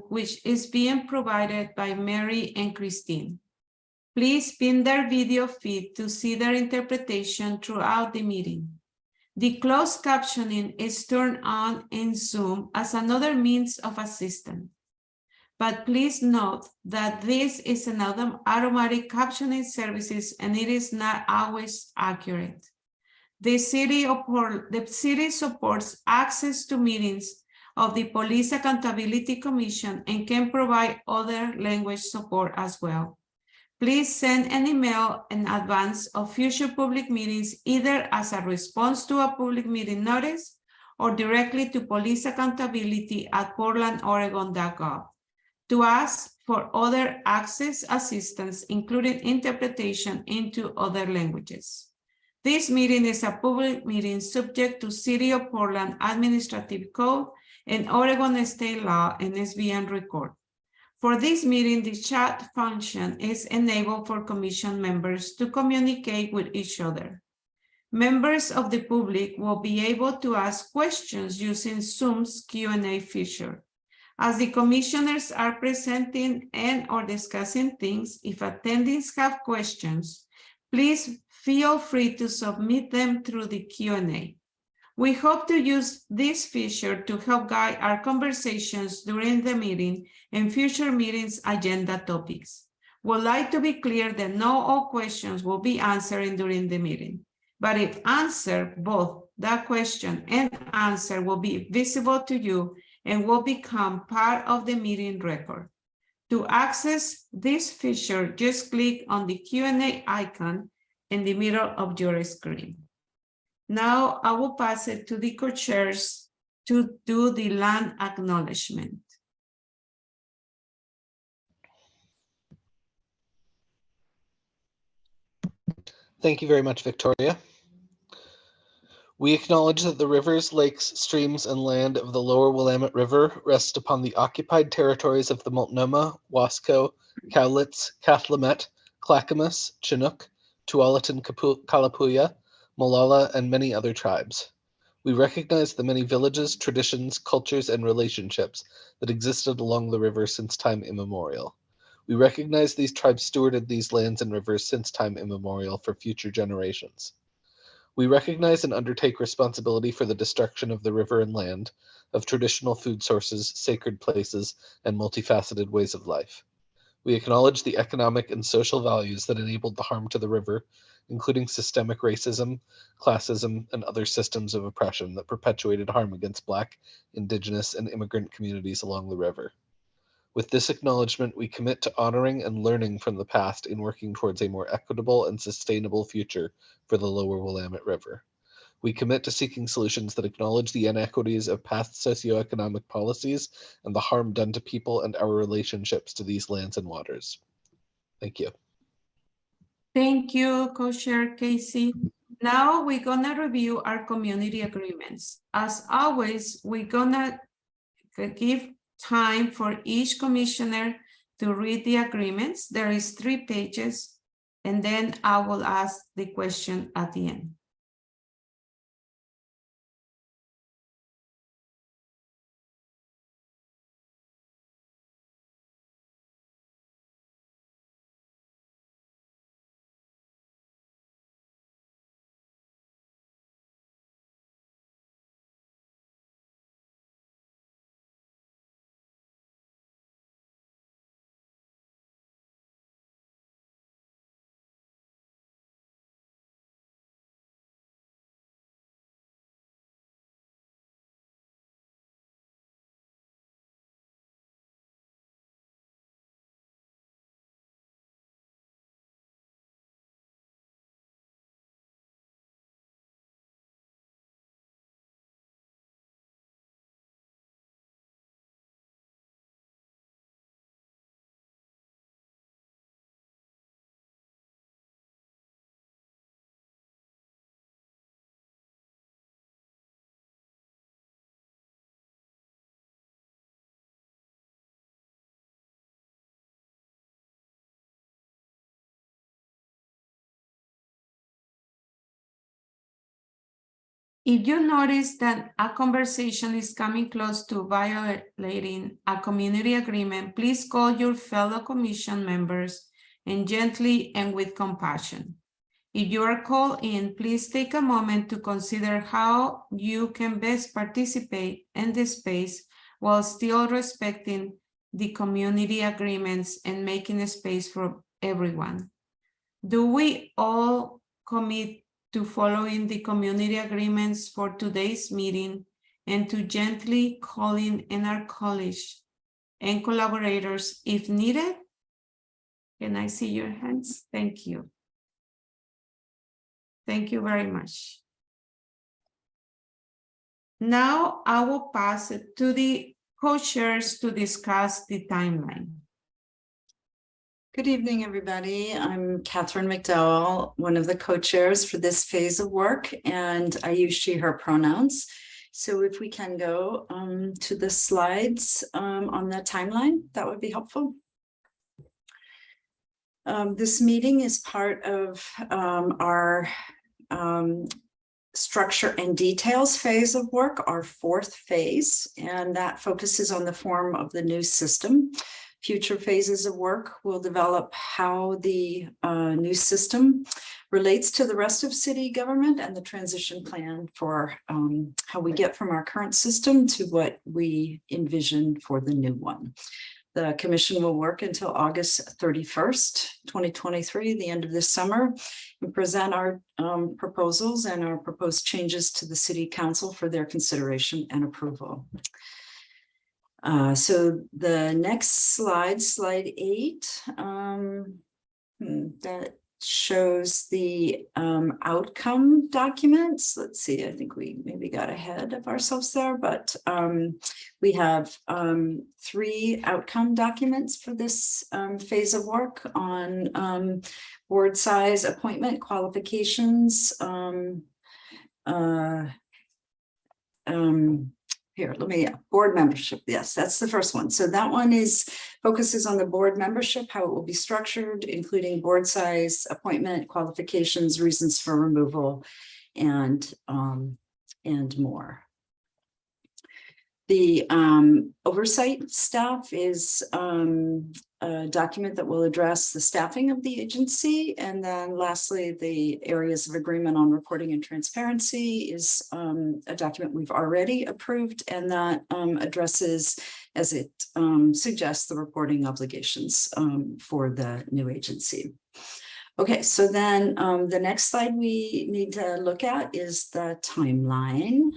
which is being provided by Mary and Christine. Please pin their video feed to see their interpretation throughout the meeting. The closed captioning is turned on in Zoom as another means of assistance. But please note that this is an automatic captioning services and it is not always accurate. The city supports access to meetings of the Police Accountability Commission and can provide other language support as well. Please send an email in advance of future public meetings, either as a response to a public meeting notice or directly to policeaccountability@portlandoregon.gov to ask for other access assistance, including interpretation into other languages. This meeting is a public meeting subject to City of Portland Administrative Code and Oregon State Law and is being recorded. For this meeting, the chat function is enabled for commission members to communicate with each other. Members of the public will be able to ask questions using Zoom's Q&A feature. As the commissioners are presenting and or discussing things, if attendees have questions, please feel free to submit them through the Q&A. We hope to use this feature to help guide our conversations during the meeting and future meetings agenda topics. We'd like to be clear that not all questions will be answered during the meeting, but if answered, both that question and answer will be visible to you and will become part of the meeting record. To access this feature, just click on the Q&A icon in the middle of your screen. Now I will pass it to the co-chairs to do the land acknowledgement. Thank you very much, Victoria. We acknowledge that the rivers, lakes, streams, and land of the lower Willamette River rest upon the occupied territories of the Multnomah, Wasco, Cowlitz, Cathlamet, Clackamas, Chinook, Tualatin Kalapuya, Molalla, and many other tribes. We recognize the many villages, traditions, cultures, and relationships that existed along the river since time immemorial. We recognize these tribes stewarded these lands and rivers since time immemorial for future generations. We recognize and undertake responsibility for the destruction of the river and land, of traditional food sources, sacred places, and multifaceted ways of life. We acknowledge the economic and social values that enabled the harm to the river, including systemic racism, classism, and other systems of oppression that perpetuated harm against Black, Indigenous, and immigrant communities along the river. With this acknowledgement, we commit to honoring and learning from the past in working towards a more equitable and sustainable future for the lower Willamette River. We commit to seeking solutions that acknowledge the inequities of past socioeconomic policies and the harm done to people and our relationships to these lands and waters. Thank you. Thank you, Co-Chair Casey. Now we're gonna review our community agreements. As always, we're gonna give time for each commissioner to read the agreements. There is 3 pages, and then I will ask the question at the end. If you notice that a conversation is coming close to violating a community agreement, please call your fellow commission members and gently and with compassion. If you are called in, please take a moment to consider how you can best participate in this space while still respecting the community agreements and making a space for everyone. Do we all commit to following the community agreements for today's meeting and to gently calling in our colleagues and collaborators if needed? Can I see your hands? Thank you. Thank you very much. Now I will pass it to the co-chairs to discuss the timeline. Good evening, everybody. I'm Catherine McDowell, one of the co-chairs for this phase of work, and I use she, her pronouns. So if we can go to the slides on the timeline, that would be helpful. This meeting is part of our structure and details phase of work, our fourth phase, and that focuses on the form of the new system. Future phases of work will develop how the new system relates to the rest of city government and the transition plan for how we get from our current system to what we envision for the new one. The commission will work until August 31st, 2023, the end of this summer, and present our proposals and our proposed changes to the city council for their consideration and approval. So the next slide, slide 8, that shows the outcome documents. Let's see, I think we maybe got ahead of ourselves there, but we have 3 outcome documents for this phase of work on board size, appointment, qualifications, here, board membership. Yes, that's the first one. So that one focuses on the board membership, how it will be structured, including board size, appointment, qualifications, reasons for removal, and more. The oversight staff is a document that will address the staffing of the agency. And then lastly, the areas of agreement on reporting and transparency is a document we've already approved, and that addresses, as it suggests, the reporting obligations for the new agency. Okay, so then the next slide we need to look at is the timeline.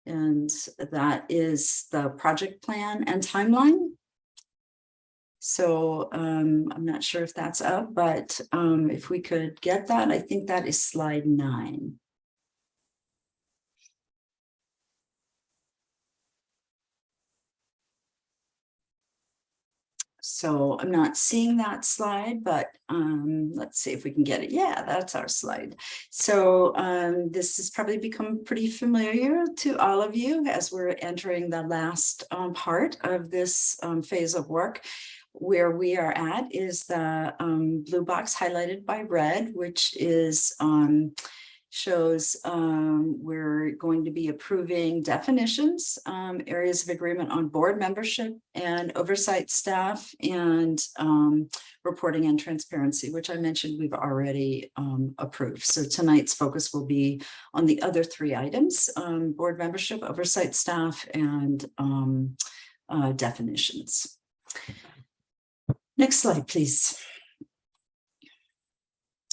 And that is the project plan and timeline. So I'm not sure if that's up, but if we could get that, I think that is slide 9. So I'm not seeing that slide, but let's see if we can get it. Yeah, that's our slide. So this has probably become pretty familiar to all of you as we're entering the last part of this phase of work. Where we are at is the blue box highlighted by red, which is shows we're going to be approving definitions, areas of agreement on board membership and oversight staff, and reporting and transparency, which I mentioned we've already approved. So tonight's focus will be on the other 3 items, board membership, oversight staff, and definitions. Next slide, please.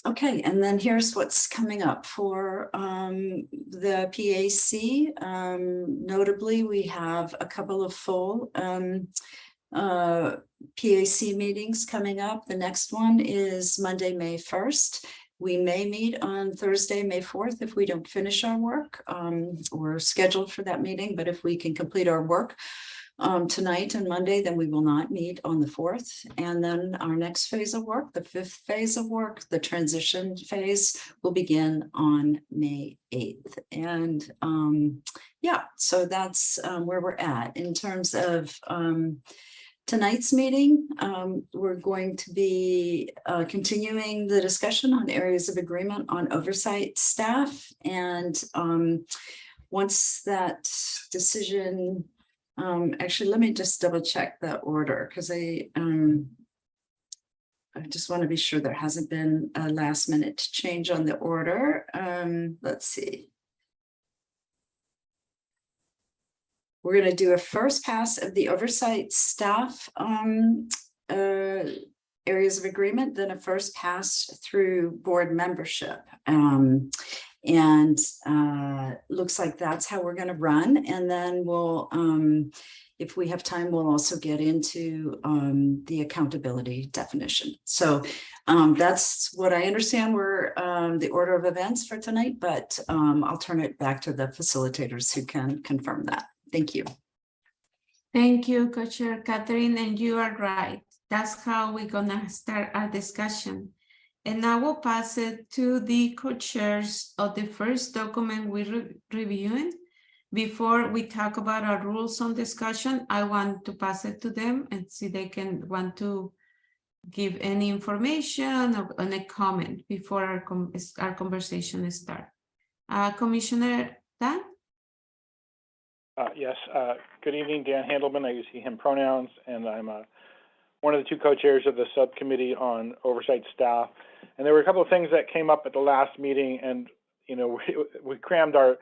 Okay, and then here's what's coming up for the PAC. Notably, we have a couple of full PAC meetings coming up. The next one is Monday, May 1st. We may meet on Thursday, May 4th if we don't finish our work. We're scheduled for that meeting, but if we can complete our work tonight and Monday, then we will not meet on the 4th. And then our next phase of work, the 5th phase of work, the transition phase, will begin on May 8th. And yeah, so that's where we're at in terms of tonight's meeting. We're going to be continuing the discussion on areas of agreement on oversight staff. And once that decision, actually, let me just double check the order, because I just want to be sure there hasn't been a last minute change on the order. Let's see. We're going to do a first pass of the oversight staff areas of agreement, then a first pass through board membership. Looks like that's how we're going to run. And then we'll, if we have time, we'll also get into the accountability definition. So that's what I understand were the order of events for tonight, but I'll turn it back to the facilitators who can confirm that. Thank you. Thank you, Co-Chair Catherine, and you are right. That's how we're gonna start our discussion. And I will pass it to the co-chairs of the first document we're reviewing. Before we talk about our rules on discussion, I want to pass it to them and see they can want to give any information or a comment before our conversation starts. Commissioner Dan? Yes, good evening, Dan Handelman. I use he, him pronouns, and I'm one of the two co-chairs of the subcommittee on oversight staff. And there were a couple of things that came up at the last meeting, and we crammed our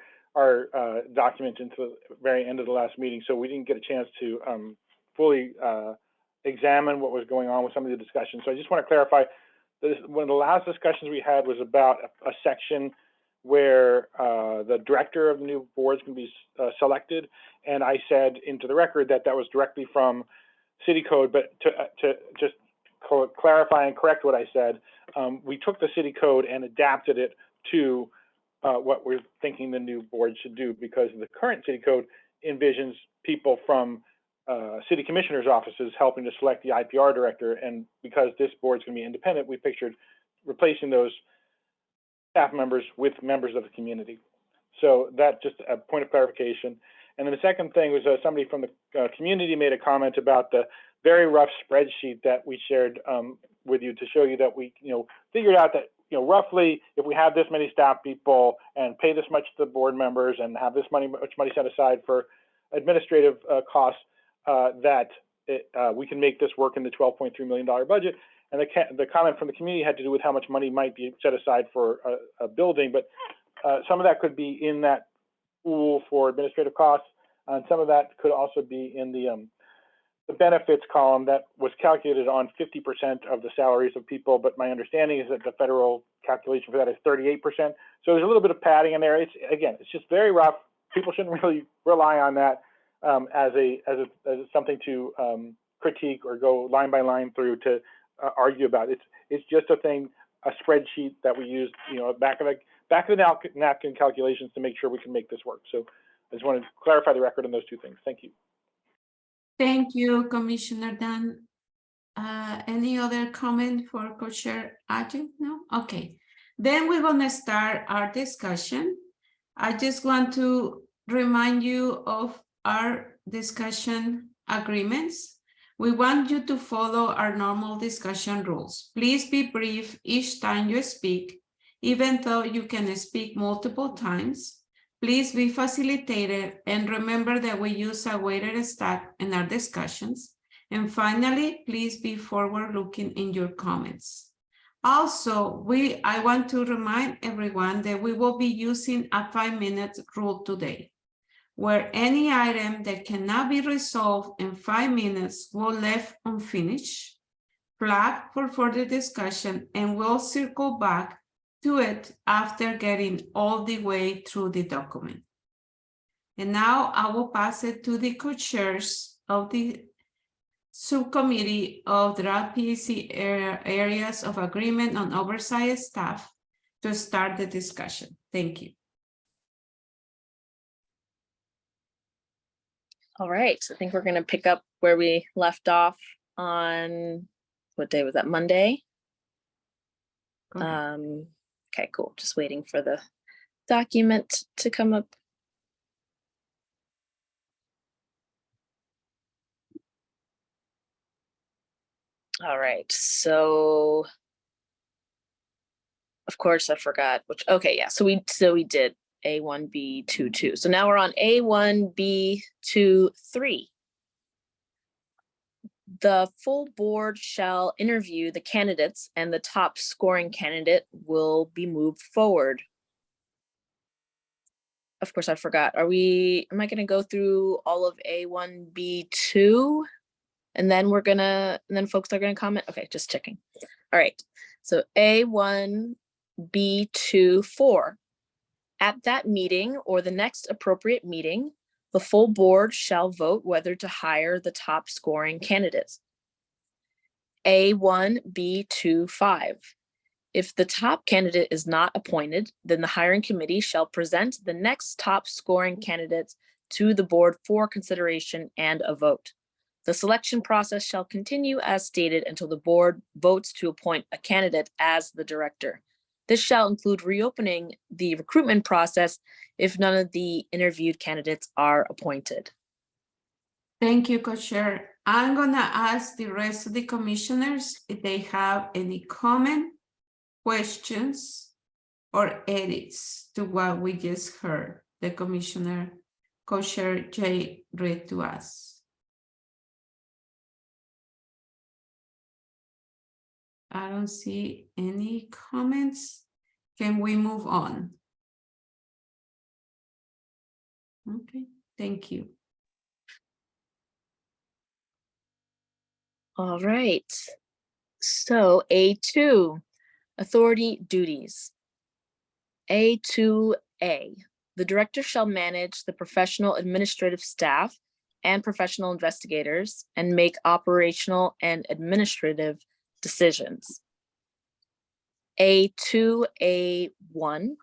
document into the very end of the last meeting, so we didn't get a chance to fully examine what was going on with some of the discussions. So I just want to clarify, one of the last discussions we had was about a section where the director of the new boards can be selected, and I said into the record that that was directly from city code. But to just clarify and correct what I said, we took the city code and adapted it to what we're thinking the new board should do, because the current city code envisions people from city commissioners' offices helping to select the IPR director, and because this board's going to be independent, we pictured replacing those staff members with members of the community. So that's just a point of clarification. And then the second thing was somebody from the community made a comment about the very rough spreadsheet that we shared with you to show you that we figured out that roughly if we have this many staff people and pay this much to the board members and have this much money set aside for administrative costs, that we can make this work in the $12.3 million budget. And the comment from the community had to do with how much money might be set aside for a building, but some of that could be in that pool for administrative costs, and some of that could also be in the benefits column that was calculated on 50% of the salaries of people. But my understanding is that the federal calculation for that is 38%. So there's a little bit of padding in there. It's just very rough. People shouldn't really rely on that as something to critique or go line by line through to argue about. It's just a spreadsheet that we used, back of the napkin calculations to make sure we can make this work. So I just wanted to clarify the record on those two things. Thank you. Thank you, Commissioner Dan. Any other comment for Co-Chair Aju? No? Okay. Then we're going to start our discussion. I just want to remind you of our discussion agreements. We want you to follow our normal discussion rules. Please be brief each time you speak, even though you can speak multiple times. Please be facilitated and remember that we use a weighted stack in our discussions. And finally, please be forward-looking in your comments. Also, I want to remind everyone that we will be using a 5-minute rule today, where any item that cannot be resolved in 5 minutes will left unfinished, flagged for further discussion, and we'll circle back to it after getting all the way through the document. And now I will pass it to the co-chairs of the subcommittee of the PAC areas of agreement on oversight staff to start the discussion. Thank you. All right, so I think we're going to pick up where we left off on, what day was that, Monday? Okay, cool. Just waiting for the document to come up. All right, so of course I forgot which, okay, yeah, so we did A1B22. So now we're on A1B23. The full board shall interview the candidates and the top scoring candidate will be moved forward. Of course, I forgot. Am I gonna go through all of A1B2? And then folks are gonna comment? Okay, just checking. All right, so A1B24. At that meeting or the next appropriate meeting, the full board shall vote whether to hire the top scoring candidates. A1B25. If the top candidate is not appointed, then the hiring committee shall present the next top scoring candidates to the board for consideration and a vote. The selection process shall continue as stated until the board votes to appoint a candidate as the director. This shall include reopening the recruitment process if none of the interviewed candidates are appointed. Thank you, Co-Chair. I'm gonna ask the rest of the commissioners if they have any comment, questions, or edits to what we just heard the Commissioner Co-Chair Jay read to us. I don't see any comments. Can we move on? Okay, thank you. All right. So A2, authority duties. A2A, the director shall manage the professional administrative staff and professional investigators and make operational and administrative decisions. A2A1,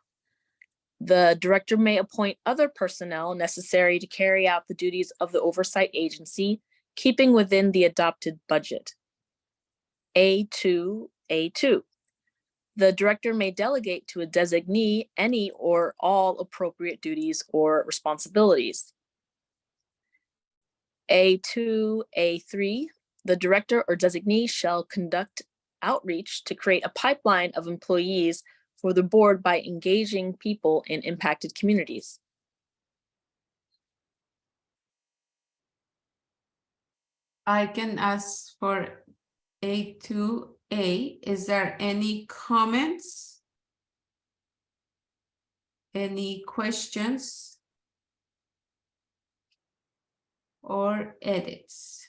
the director may appoint other personnel necessary to carry out the duties of the oversight agency, keeping within the adopted budget. A2A2, the director may delegate to a designee any or all appropriate duties or responsibilities. A2A3, the director or designee shall conduct outreach to create a pipeline of employees for the board by engaging people in impacted communities. I can ask for A2A. Is there any comments? Any questions? Or edits?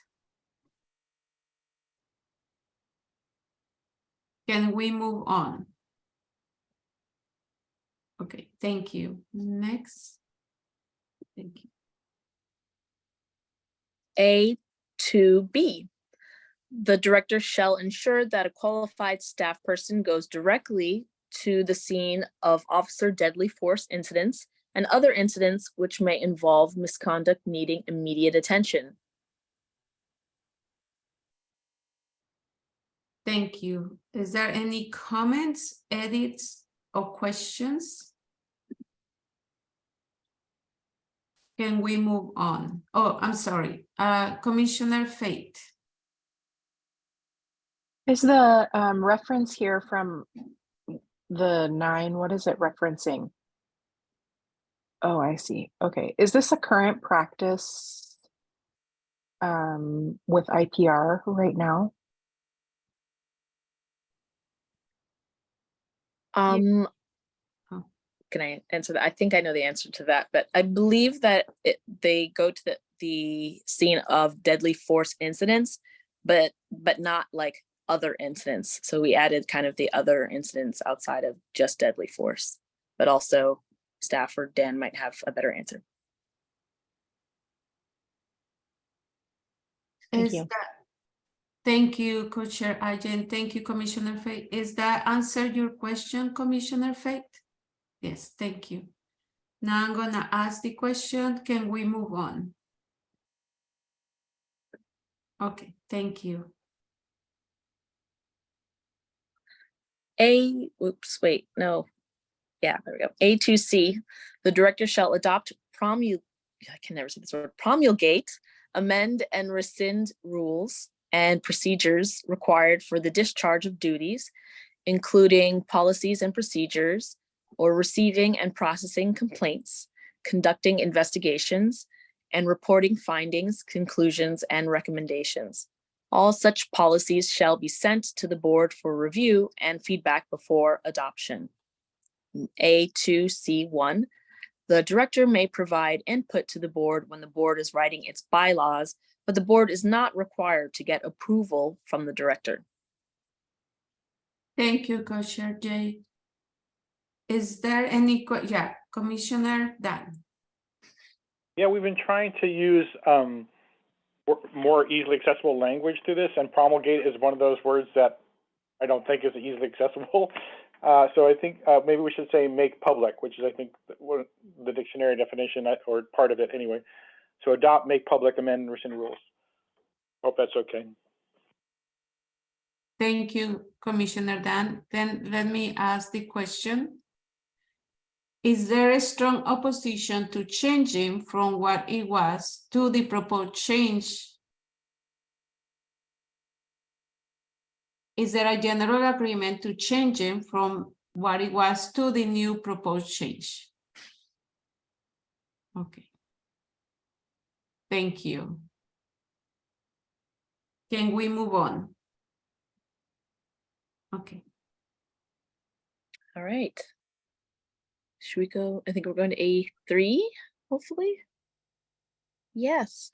Can we move on? Okay, thank you. Next. Thank you. A2B, the director shall ensure that a qualified staff person goes directly to the scene of officer deadly force incidents and other incidents which may involve misconduct needing immediate attention. Thank you. Is there any comments, edits, or questions? Can we move on? Oh, I'm sorry. Commissioner Fate. Is the reference here from the 9? What is it referencing? Oh, I see. Okay. Is this a current practice with IPR right now? Can I answer that? I think I know the answer to that, but I believe that they go to the scene of deadly force incidents, but not like other incidents. So we added kind of the other incidents outside of just deadly force, but also staff or Dan might have a better answer. Thank you. Thank you, Co-Chair Ajen. Thank you, Commissioner Fate. Is that answer your question, Commissioner Fate? Yes, thank you. Now I'm gonna ask the question, can we move on? Okay, thank you. There we go. A2C, the director shall adopt, promulgate, amend and rescind rules and procedures required for the discharge of duties, including policies and procedures, or receiving and processing complaints, conducting investigations, and reporting findings, conclusions, and recommendations. All such policies shall be sent to the board for review and feedback before adoption. A2C1, the director may provide input to the board when the board is writing its bylaws, but the board is not required to get approval from the director. Thank you, Co-Chair Jay. Is there any, yeah, Commissioner Dan? Yeah, we've been trying to use more easily accessible language to this, and promulgate is one of those words that I don't think is easily accessible. So I think maybe we should say make public, which is, I think, the dictionary definition, or part of it anyway. So adopt, make public, amend, and rescind rules. Hope that's okay. Thank you, Commissioner Dan. Then let me ask the question. Is there a strong opposition to changing from what it was to the proposed change? Is there a general agreement to changing from what it was to the new proposed change? Okay. Thank you. Can we move on? Okay. All right. Should we go? I think we're going to A3, hopefully. Yes.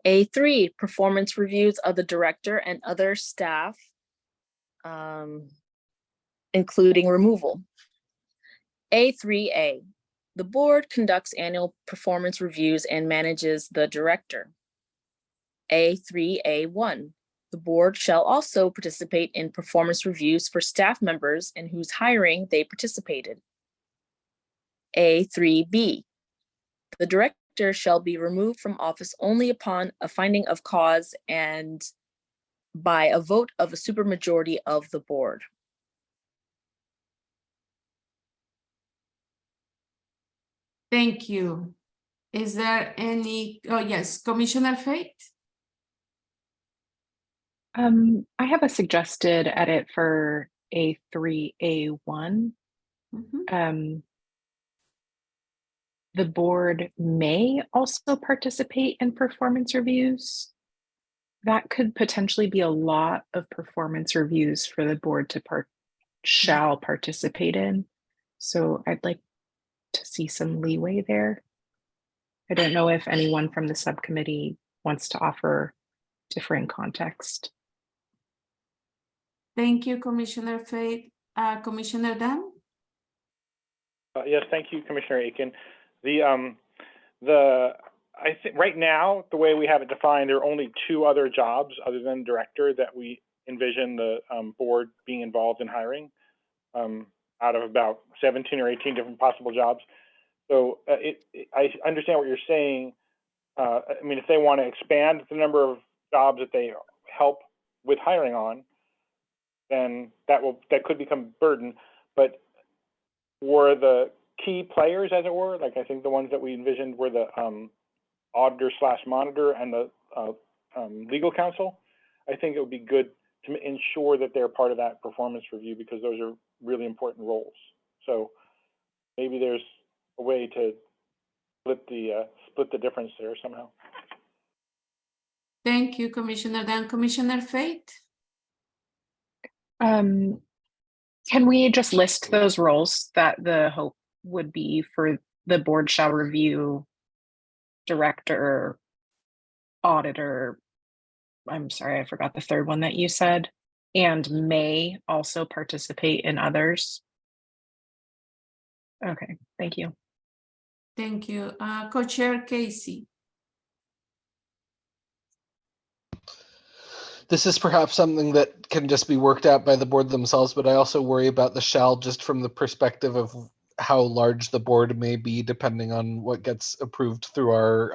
A3, performance reviews of the director and other staff, including removal. A3A, the board conducts annual performance reviews and manages the director. A3A1, the board shall also participate in performance reviews for staff members in whose hiring they participated. A3B, the director shall be removed from office only upon a finding of cause and by a vote of a supermajority of the board. Thank you. Is there any, oh yes, Commissioner Fate? I have a suggested edit for A3A1. The board may also participate in performance reviews. That could potentially be a lot of performance reviews for the board to shall participate in. So I'd like to see some leeway there. I don't know if anyone from the subcommittee wants to offer different context. Thank you, Commissioner Fate. Commissioner Dan? Yes, thank you, Commissioner Aiken. I think right now, the way we have it defined, there are only two other jobs other than director that we envision the board being involved in hiring, out of about 17 or 18 different possible jobs. So I understand what you're saying. I mean, if they want to expand the number of jobs that they help with hiring on, then that could become a burden. But for the key players, as it were, like I think the ones that we envisioned were the auditor/monitor and the legal counsel, I think it would be good to ensure that they're part of that performance review, because those are really important roles. So maybe there's a way to split the difference there somehow. Thank you, Commissioner Dan. Commissioner Fate? Can we just list those roles that the hope would be for the board shall review director, auditor, I'm sorry, I forgot the third one that you said, and may also participate in others? Okay, thank you. Thank you. Co-Chair Casey? This is perhaps something that can just be worked out by the board themselves, but I also worry about the shall just from the perspective of how large the board may be depending on what gets approved through our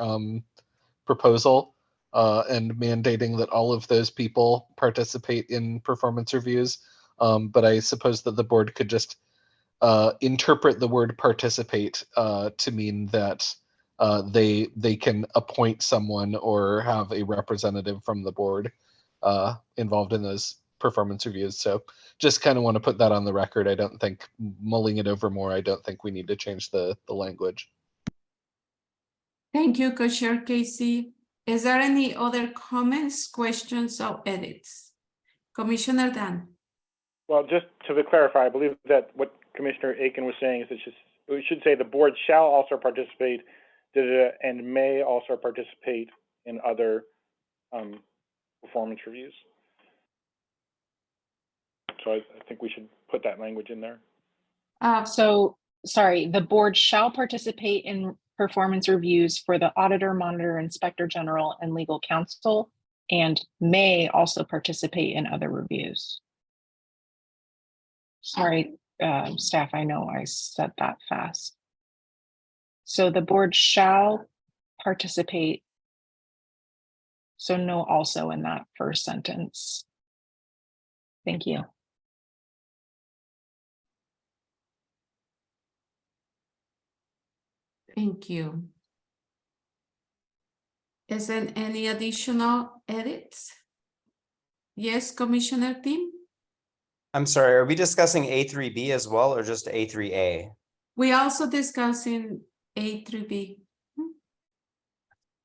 proposal, and mandating that all of those people participate in performance reviews. But I suppose that the board could just interpret the word participate to mean that they can appoint someone or have a representative from the board involved in those performance reviews. So just kind of want to put that on the record. I don't think mulling it over more, I don't think we need to change the language. Thank you, Co-Chair Casey. Is there any other comments, questions, or edits? Commissioner Dan. Well, just to clarify, I believe that what Commissioner Aiken was saying is that we should say the board shall also participate and may also participate in other performance reviews. So I think we should put that language in there. So, sorry, the board shall participate in performance reviews for the auditor, monitor, inspector general, and legal counsel, and may also participate in other reviews. Sorry, staff, I know I said that fast. So the board shall participate. So no also in that first sentence. Thank you. Thank you. Is there any additional edits? Yes, Commissioner Tim? I'm sorry, are we discussing A3B as well or just A3A? We also discussing A through B.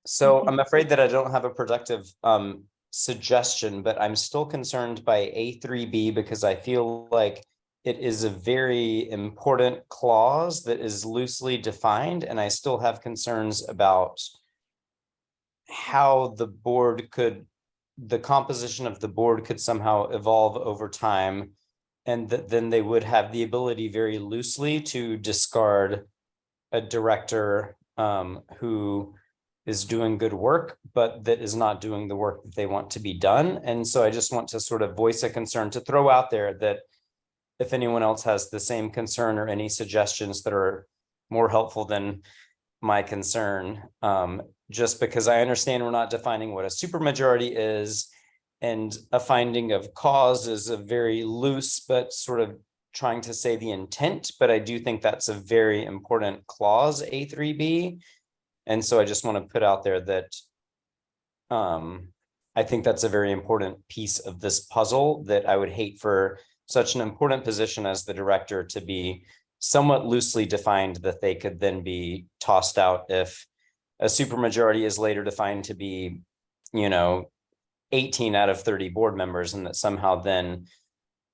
So I'm afraid that I don't have a productive suggestion, but I'm still concerned by A3B because I feel like it is a very important clause that is loosely defined, and I still have concerns about how the composition of the board could somehow evolve over time, and that then they would have the ability very loosely to discard a director who is doing good work, but that is not doing the work that they want to be done. And so I just want to sort of voice a concern to throw out there that if anyone else has the same concern or any suggestions that are more helpful than my concern, just because I understand we're not defining what a supermajority is, and a finding of cause is a very loose, but sort of trying to say the intent, but I do think that's a very important clause, A3B. And so I just want to put out there that I think that's a very important piece of this puzzle that I would hate for such an important position as the director to be somewhat loosely defined that they could then be tossed out if a supermajority is later defined to be, 18 out of 30 board members, and that somehow then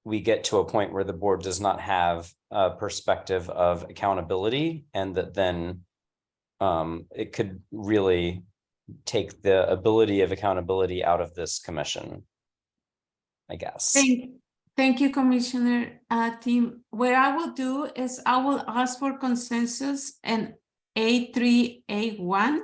we get to a point where the board does not have a perspective of accountability, and that then it could really take the ability of accountability out of this commission, I guess. Thank you, Commissioner Tim. What I will do is I will ask for consensus and A3, A1,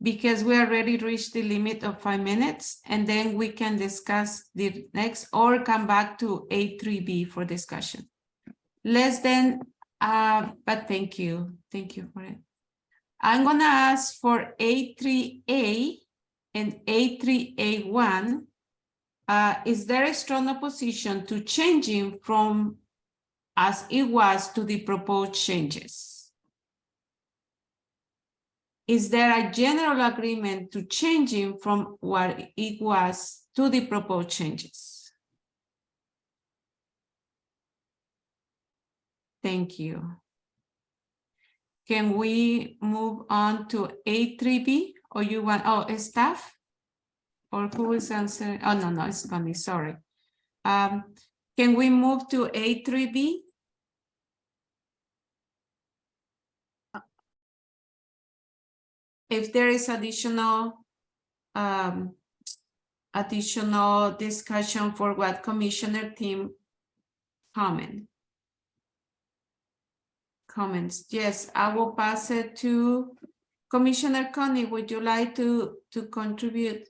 because we already reached the limit of 5 minutes, and then we can discuss the next or come back to A3B for discussion. Let's then, but thank you for it. I'm gonna ask for A3A and A3A1. Is there a strong opposition to changing from as it was to the proposed changes? Is there a general agreement to changing from what it was to the proposed changes? Thank you. Can we move on to A3B, or you want, staff? Or who is answering? Oh, no, it's Connie, sorry. Can we move to A3B? If there is additional discussion for what Commissioner Tim comments. Yes, I will pass it to Commissioner Connie. Would you like to contribute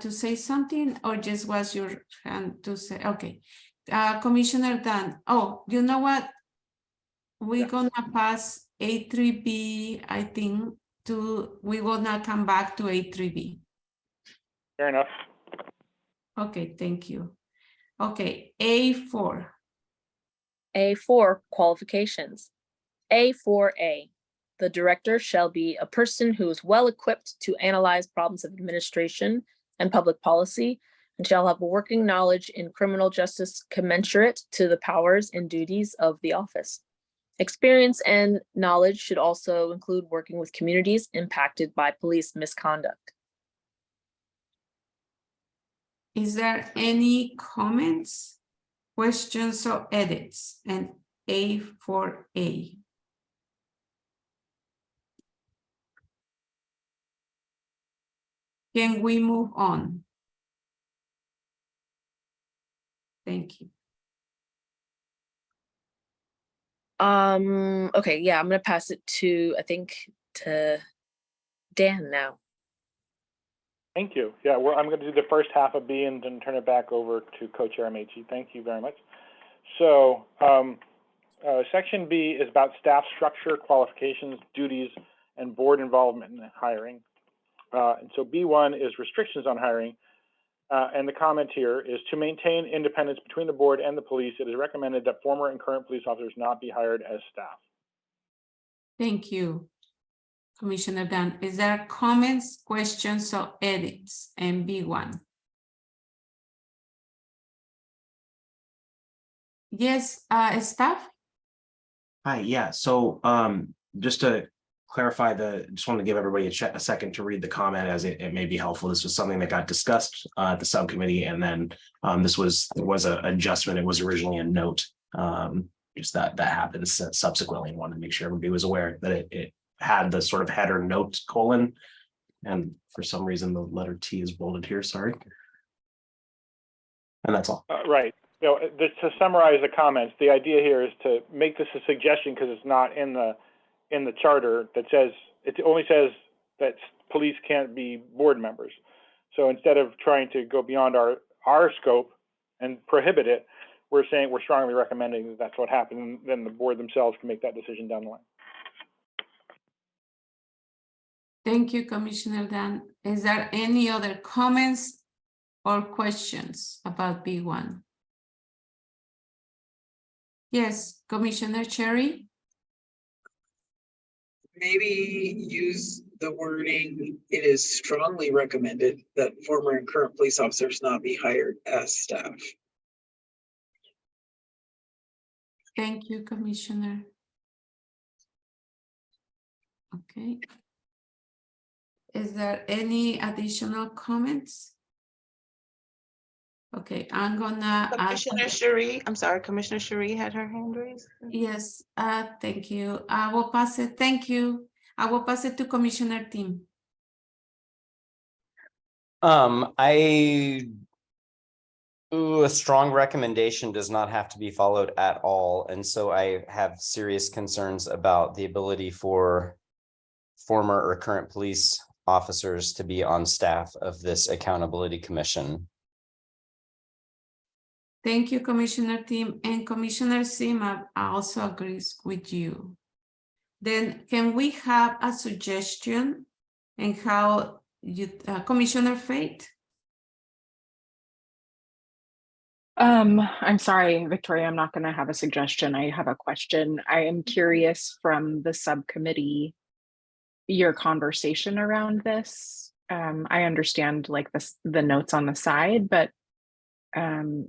to say something, or just was your hand to say? Okay, Commissioner Dan. Oh, you know what? We're gonna pass A3B, I think. We will not come back to A3B. Fair enough. Okay, thank you. Okay, A4. A4, qualifications. A4A, the director shall be a person who is well equipped to analyze problems of administration and public policy, and shall have a working knowledge in criminal justice commensurate to the powers and duties of the office. Experience and knowledge should also include working with communities impacted by police misconduct. Is there any comments, questions, or edits? And A for A. Can we move on? Thank you. Okay, yeah, I'm gonna pass it to, I think, to Dan now. Thank you. Yeah, I'm going to do the first half of B and then turn it back over to Co-Chair Amici. Thank you very much. So Section B is about staff structure, qualifications, duties, and board involvement in hiring. And so B1 is restrictions on hiring. And the comment here is to maintain independence between the board and the police, it is recommended that former and current police officers not be hired as staff. Thank you, Commissioner Dunn. Is there comments, questions, or edits in B1? Yes, staff? Hi, yeah, so just to clarify just wanted to give everybody a second to read the comment as it may be helpful. This was something that got discussed at the subcommittee, and then there was an adjustment. It was originally a note, just that happens subsequently, and wanted to make sure everybody was aware that it had the sort of header note colon, and for some reason the letter T is bolded here, sorry. And that's all. Right. So to summarize the comments, the idea here is to make this a suggestion because it's not in the charter that says, it only says that police can't be board members. So instead of trying to go beyond our scope and prohibit it, we're saying we're strongly recommending that that's what happened, and then the board themselves can make that decision down the line. Thank you, Commissioner Dan. Is there any other comments or questions about B1? Yes, Commissioner Cherry. Maybe use the wording, it is strongly recommended that former and current police officers not be hired as staff. Thank you, Commissioner. Okay. Is there any additional comments? Okay, I'm gonna. Commissioner Cherie, I'm sorry, Commissioner Cherie had her hand raised. Yes, thank you. I will pass it. Thank you. I will pass it to Commissioner Tim. A strong recommendation does not have to be followed at all. And so I have serious concerns about the ability for former or current police officers to be on staff of this accountability commission. Thank you, Commissioner Tim, and Commissioner Sima also agrees with you. Then can we have a suggestion and how you, Commissioner Fate? I'm sorry, Victoria, I'm not going to have a suggestion. I have a question. I am curious from the subcommittee, your conversation around this. I understand like the notes on the side, but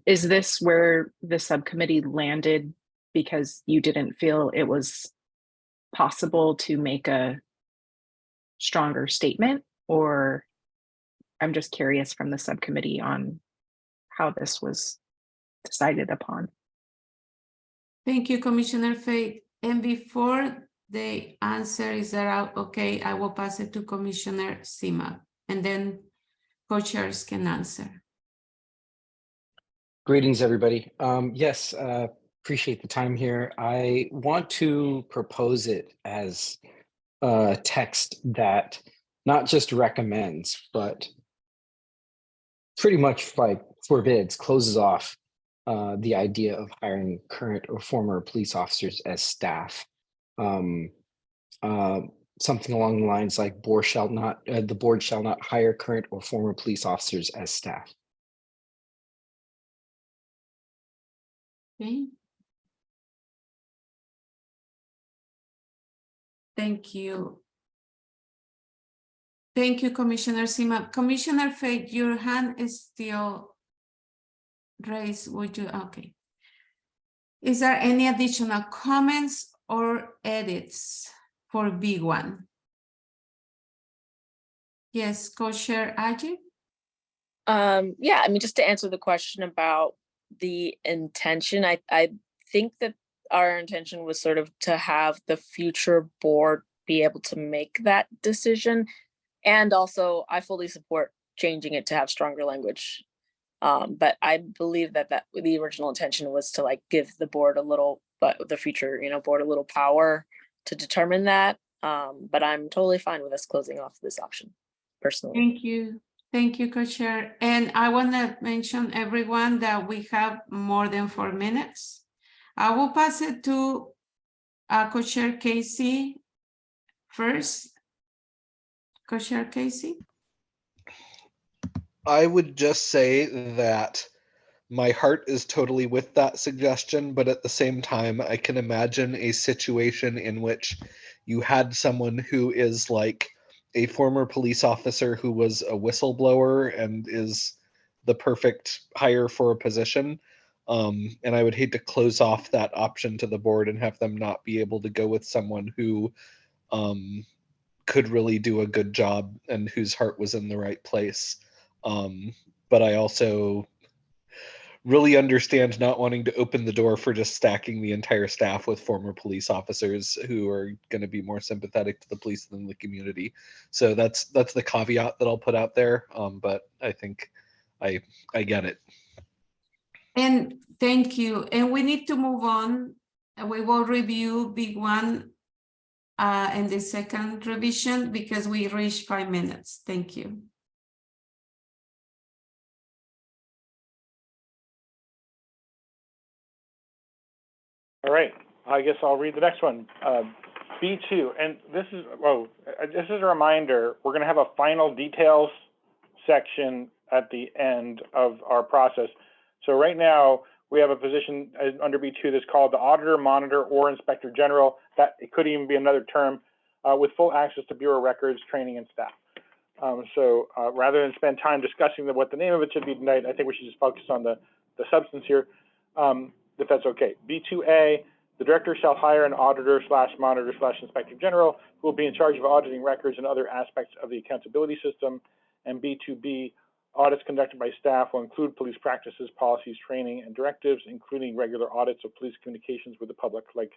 is this where the subcommittee landed because you didn't feel it was possible to make a stronger statement? Or I'm just curious from the subcommittee on how this was decided upon. Thank you, Commissioner Fate. And before the answer is that okay, I will pass it to Commissioner Sima, and then co-chairs can answer. Greetings, everybody. Yes, appreciate the time here. I want to propose it as a text that not just recommends, but pretty much like forbids, closes off the idea of hiring current or former police officers as staff. Something along the lines like the board shall not hire current or former police officers as staff. Okay. Thank you. Thank you, Commissioner Sima. Commissioner Fate, your hand is still Raise, would you, okay. Is there any additional comments or edits for B1? Yes, Co-Chair Ajit? Yeah, I mean, just to answer the question about the intention, I think that our intention was sort of to have the future board be able to make that decision. And also, I fully support changing it to have stronger language. But I believe that the original intention was to like give the board a little, but the future, board a little power to determine that. But I'm totally fine with us closing off this option personally. Thank you. Thank you, Co-Chair. And I want to mention everyone that we have more than 4 minutes. I will pass it to Co-Chair Casey first. Co-Chair Casey? I would just say that my heart is totally with that suggestion, but at the same time, I can imagine a situation in which you had someone who is like a former police officer who was a whistleblower and is the perfect hire for a position. And I would hate to close off that option to the board and have them not be able to go with someone who could really do a good job and whose heart was in the right place. But I also really understand not wanting to open the door for just stacking the entire staff with former police officers who are going to be more sympathetic to the police than the community. So that's the caveat that I'll put out there. But I think I get it. And thank you. And we need to move on. We will review B1 and the second revision because we reached 5 minutes. Thank you. All right, I guess I'll read the next one. B2, and this is a reminder, we're gonna have a final details section at the end of our process. So right now, we have a position under B2 that's called the auditor, monitor, or inspector general. That it could even be another term with full access to bureau records, training, and staff. So rather than spend time discussing what the name of it should be tonight, I think we should just focus on the substance here. If that's okay. B2A, the director shall hire an auditor / monitor / inspector general who will be in charge of auditing records and other aspects of the accountability system. And B2B, audits conducted by staff will include police practices, policies, training, and directives, including regular audits of police communications with the public, like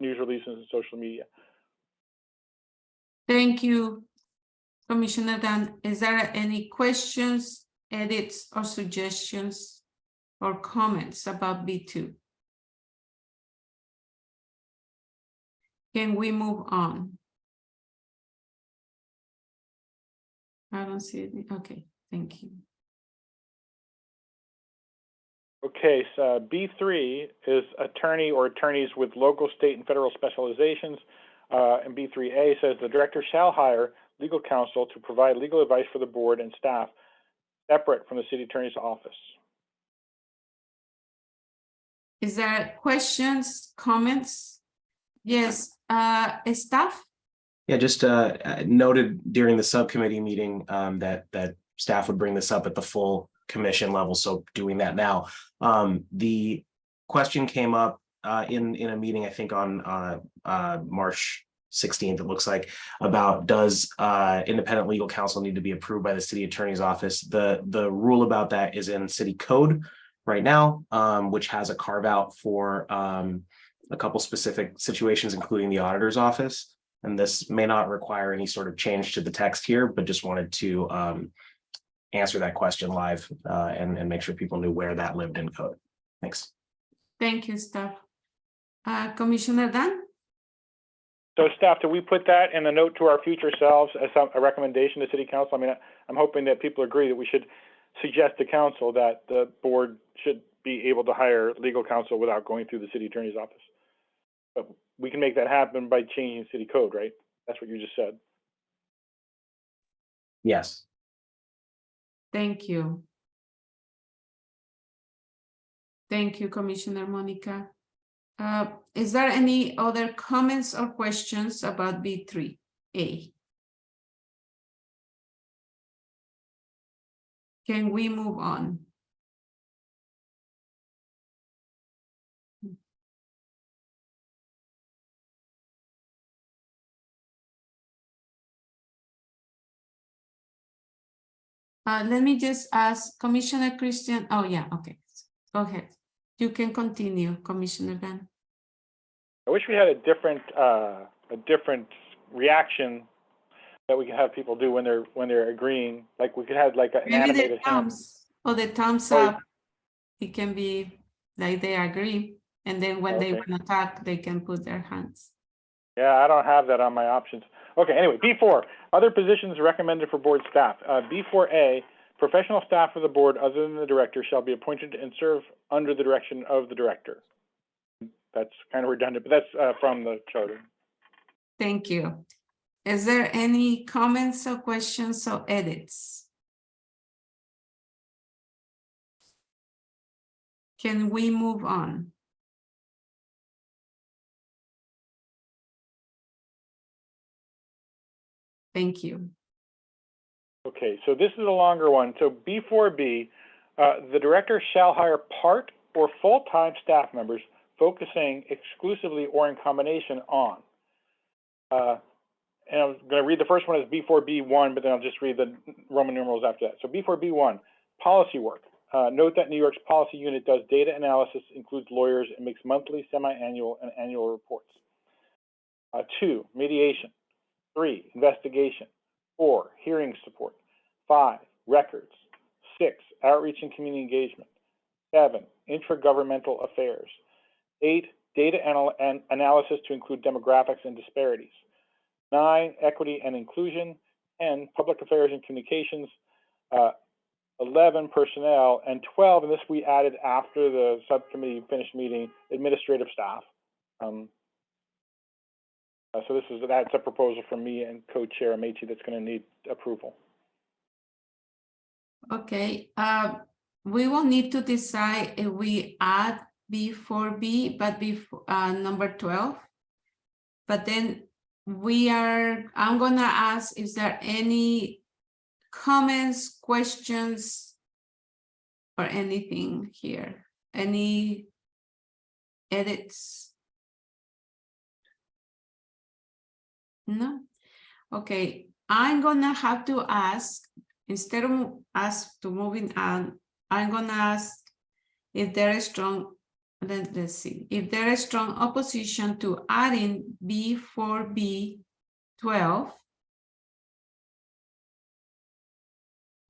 news releases and social media. Thank you, Commissioner Dunn. Is there any questions, edits, or suggestions or comments about B2? Can we move on? I don't see it. Okay, thank you. Okay, so B3 is attorney or attorneys with local, state, and federal specializations. And B3A says the director shall hire legal counsel to provide legal advice for the board and staff separate from the city attorney's office. Is there questions, comments? Yes, staff? Yeah, just noted during the subcommittee meeting that staff would bring this up at the full commission level. So doing that now. The question came up in a meeting, I think on March 16th, it looks like, about does independent legal counsel need to be approved by the city attorney's office. The rule about that is in city code right now, which has a carve out for a couple specific situations, including the auditor's office. And this may not require any sort of change to the text here, but just wanted to answer that question live and make sure people knew where that lived in code. Thanks. Thank you, staff. Commissioner Dunn? So staff, do we put that in a note to our future selves as a recommendation to city council? I mean, I'm hoping that people agree that we should suggest to council that the board should be able to hire legal counsel without going through the city attorney's office. But we can make that happen by changing city code, right? That's what you just said. Yes. Thank you. Thank you, Commissioner Monica. Is there any other comments or questions about B3A? Can we move on? Let me just ask Commissioner Christian. Oh, yeah, okay. Go ahead. You can continue, Commissioner Dan. I wish we had a different reaction that we can have people do when they're agreeing. Like we could have like an Maybe the animated hand. thumbs or the thumbs Oh, up. It can be like they agree. And then when they Okay. want to talk, they can put their hands. Yeah, I don't have that on my options. Okay, anyway, B4, other positions recommended for board staff. B4A, professional staff of the board other than the director shall be appointed and serve under the direction of the director. That's kind of redundant, but that's from the charter. Thank you. Is there any comments or questions or edits? Can we move on? Thank you. Okay, so this is a longer one. So B4B, the director shall hire part or full-time staff members focusing exclusively or in combination on. And I'm going to read the first one as B4B1, but then I'll just read the Roman numerals after that. So B4B1, policy work. Note that New York's policy unit does data analysis, includes lawyers, and makes monthly, semi-annual, and annual reports. 2, mediation. 3, investigation. 4, hearing support. 5, records. 6, outreach and community engagement. 7, intragovernmental affairs. 8, data analysis to include demographics and disparities. 9, equity and inclusion. 10, public affairs and communications. 11, personnel. And 12, and this we added after the subcommittee finished meeting, administrative staff. So that's a proposal from me and co-chair Amechi that's going to need approval. Okay, we will need to decide if we add B4B, but before number 12. But then I'm gonna ask, is there any comments, questions, or anything here? Any edits? No? Okay, I'm gonna have to ask, instead of us to moving on, I'm gonna ask if there is strong, let's see, if there is strong opposition to adding B4B12.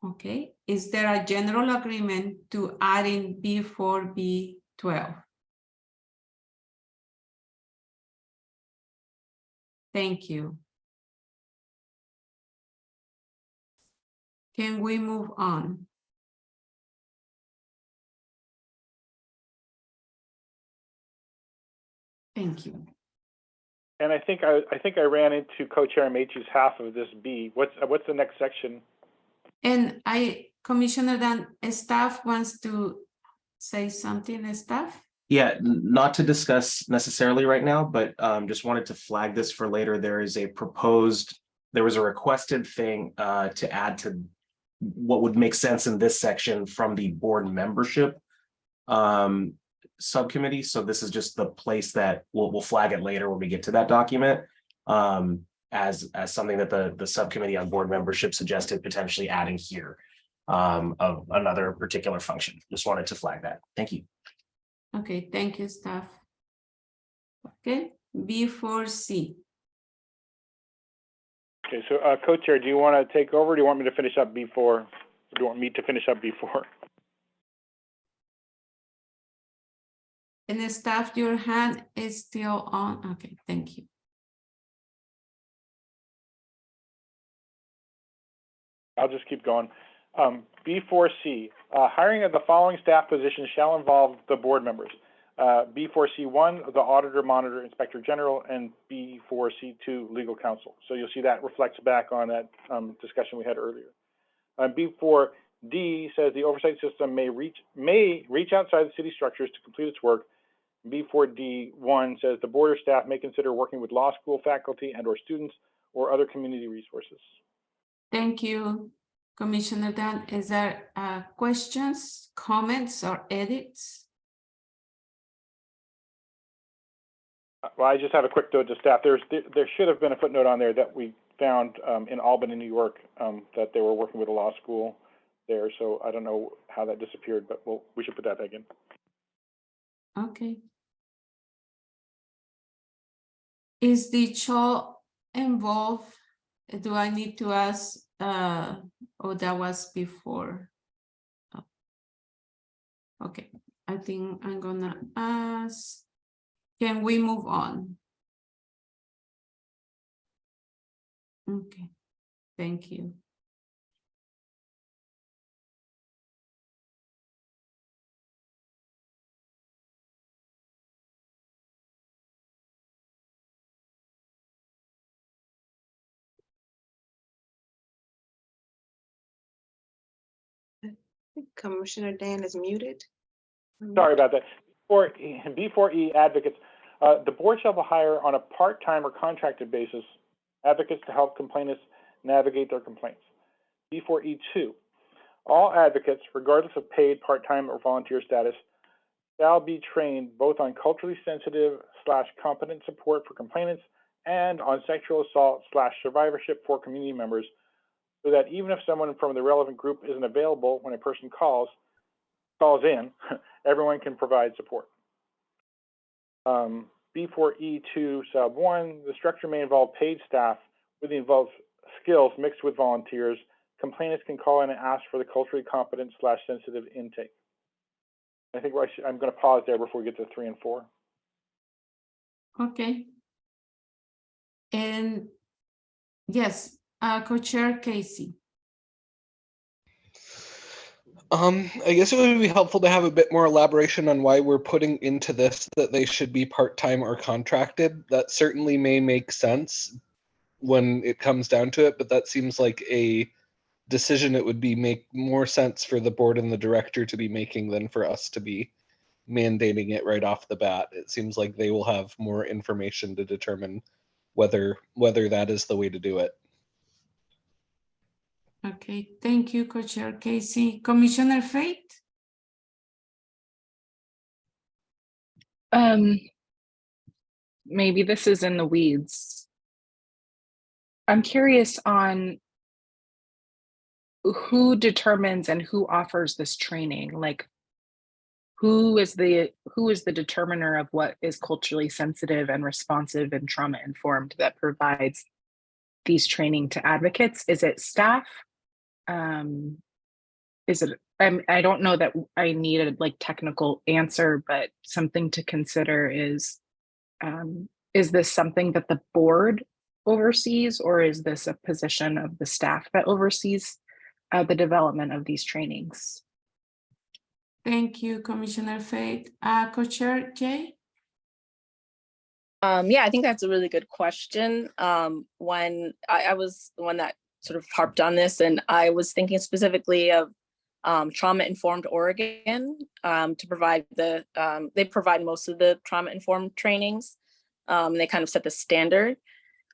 Okay, is there a general agreement to adding B4B12? Thank you. Can we move on? Thank you. And I think I ran into co-chair Amechi's half of this B. What's the next section? And Commissioner Dan, staff wants to say something, staff? Yeah, not to discuss necessarily right now, but just wanted to flag this for later. There was a requested thing to add to what would make sense in this section from the board membership subcommittee. So this is just the place that we'll flag it later when we get to that document as something that the subcommittee on board membership suggested potentially adding here of another particular function. Just wanted to flag that. Thank you. Okay, thank you, staff. Okay, B4C. Okay, so co-chair, do you want to take over? Or do you want me to finish up B4? Or do you want me to finish up B4? And the staff, your hand is still on. Okay, thank you. I'll just keep going. B4C, hiring of the following staff positions shall involve the board members. B4C1, the auditor, monitor, inspector general, and B4C2, legal counsel. So you'll see that reflects back on that discussion we had earlier. B4D says the oversight system may reach outside the city structures to complete its work. B4D1 says the board or staff may consider working with law school faculty and/or students or other community resources. Thank you, Commissioner Dan. Is there questions, comments, or edits? Well, I just have a quick note to staff. There should have been a footnote on there that we found in Albany, New York, that they were working with a law school. there. So I don't know how that disappeared, but we should put that back in. Okay. Is the child involved? Do I need to ask, oh, that was before. Oh. Okay, I think I'm gonna ask, can we move on? Okay, thank you. Commissioner Dan is muted. Sorry about that. B4E advocates, the board shall hire on a part-time or contracted basis advocates to help complainants navigate their complaints. B4E2, all advocates, regardless of paid, part-time, or volunteer status, shall be trained both on culturally sensitive / competent support for complainants and on sexual assault / survivorship for community members, so that even if someone from the relevant group isn't available when a person calls in, everyone can provide support. B4E2 sub 1, the structure may involve paid staff with the involved skills mixed with volunteers. Complainants can call in and ask for the culturally competent / sensitive intake. I think I'm going to pause there before we get to 3 and 4. Okay. And yes, Co-Chair Casey. I guess it would be helpful to have a bit more elaboration on why we're putting into this that they should be part-time or contracted. That certainly may make sense when it comes down to it, but that seems like a decision it would make more sense for the board and the director to be making than for us to be mandating it right off the bat. It seems like they will have more information to determine whether that is the way to do it. Okay, thank you, Co-Chair Casey. Commissioner Fate? Maybe this is in the weeds. I'm curious on who determines and who offers this training. Like, who is the determiner of what is culturally sensitive and responsive and trauma informed that provides these training to advocates? Is it staff? Is it, I don't know that I need a technical answer, but something to consider is this something that the board oversees, or is this a position of the staff that oversees the development of these trainings? Thank you, Commissioner Fate. Co-Chair Jay? Yeah, I think that's a really good question. When I was the one that sort of harped on this, and I was thinking specifically of Trauma Informed Oregon to provide they provide most of the trauma informed trainings. They kind of set the standard.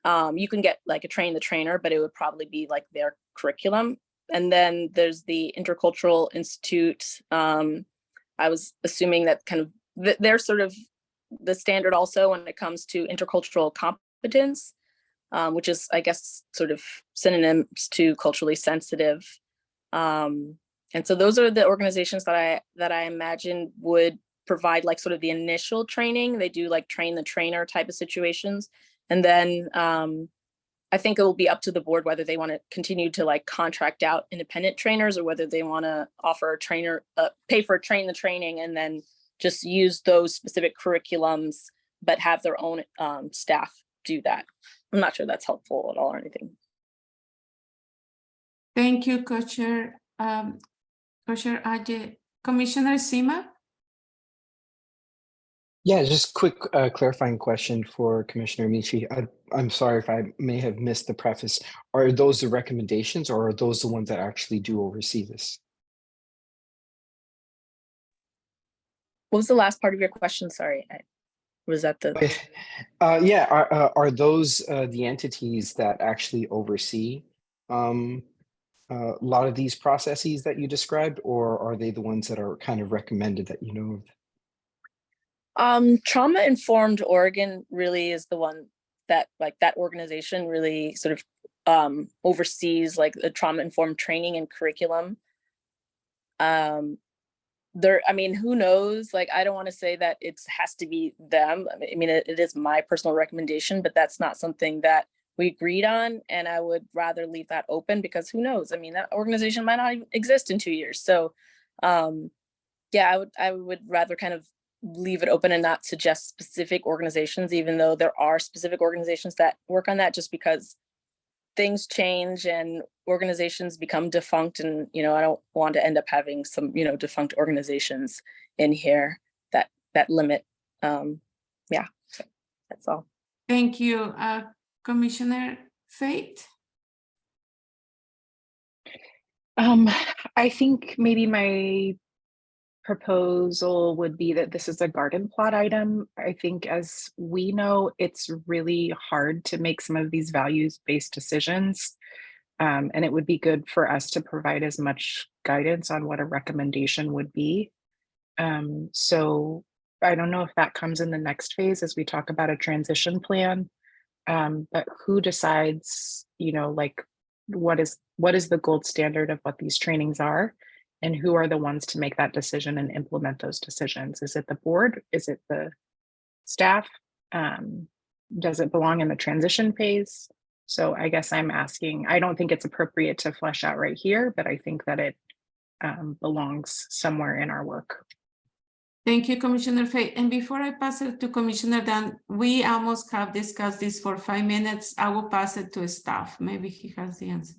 You can get like a train the trainer, but it would probably be like their curriculum. And then there's the Intercultural Institute. I was assuming that kind of they're sort of the standard also when it comes to intercultural competence, which is, I guess, sort of synonyms to culturally sensitive. And so those are the organizations that I imagine would provide like sort of the initial training. They do like train the trainer type of situations. And then I think it will be up to the board whether they want to continue to like contract out independent trainers or whether they want to offer a trainer, pay for train the training and then just use those specific curriculums, but have their own staff do that. I'm not sure that's helpful at all or anything. Thank you, Co-Chair. Co-Chair Ajay. Commissioner Sima? Yeah, just quick clarifying question for Commissioner Amici. I'm sorry if I may have missed the preface. Are those the recommendations or are those the ones that actually do oversee this? What was the last part of your question? Sorry, was that the? Yeah, are those the entities that actually oversee a lot of these processes that you described, or are they the ones that are kind of recommended that you know of? Trauma Informed Oregon really is the one that like that organization really sort of oversees like the trauma informed training and curriculum. I mean, who knows? Like, I don't want to say that it has to be them. I mean, it is my personal recommendation, but that's not something that we agreed on. And I would rather leave that open because who knows? I mean, that organization might not even exist in 2 years. So, yeah, I would rather kind of leave it open and not suggest specific organizations, even though there are specific organizations that work on that, just because things change and organizations become defunct. And, you know, I don't want to end up having some, you know, defunct organizations in here that limit. Yeah, so that's all. Thank you. Commissioner Fate? I think maybe my proposal would be that this is a garden plot item. I think, as we know, it's really hard to make some of these values-based decisions. And it would be good for us to provide as much guidance on what a recommendation would be. So I don't know if that comes in the next phase as we talk about a transition plan. But who decides, you know, like what is the gold standard of what these trainings are, and who are the ones to make that decision and implement those decisions? Is it the board? Is it the staff? Does it belong in the transition phase? So I guess I'm asking, I don't think it's appropriate to flesh out right here, but I think that it belongs somewhere in our work. Thank you, Commissioner Fay. And before I pass it to Commissioner Dan, we almost have discussed this for 5 minutes. I will pass it to staff. Maybe he has the answer.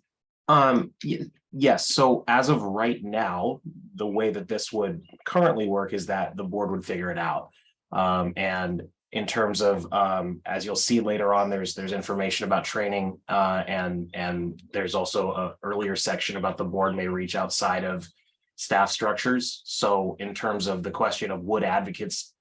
Yes. So as of right now, the way that this would currently work is that the board would figure it out. And in terms of, as you'll see later on, there's information about training, and there's also an earlier section about the board may reach outside of staff structures. So in terms of the question of would advocates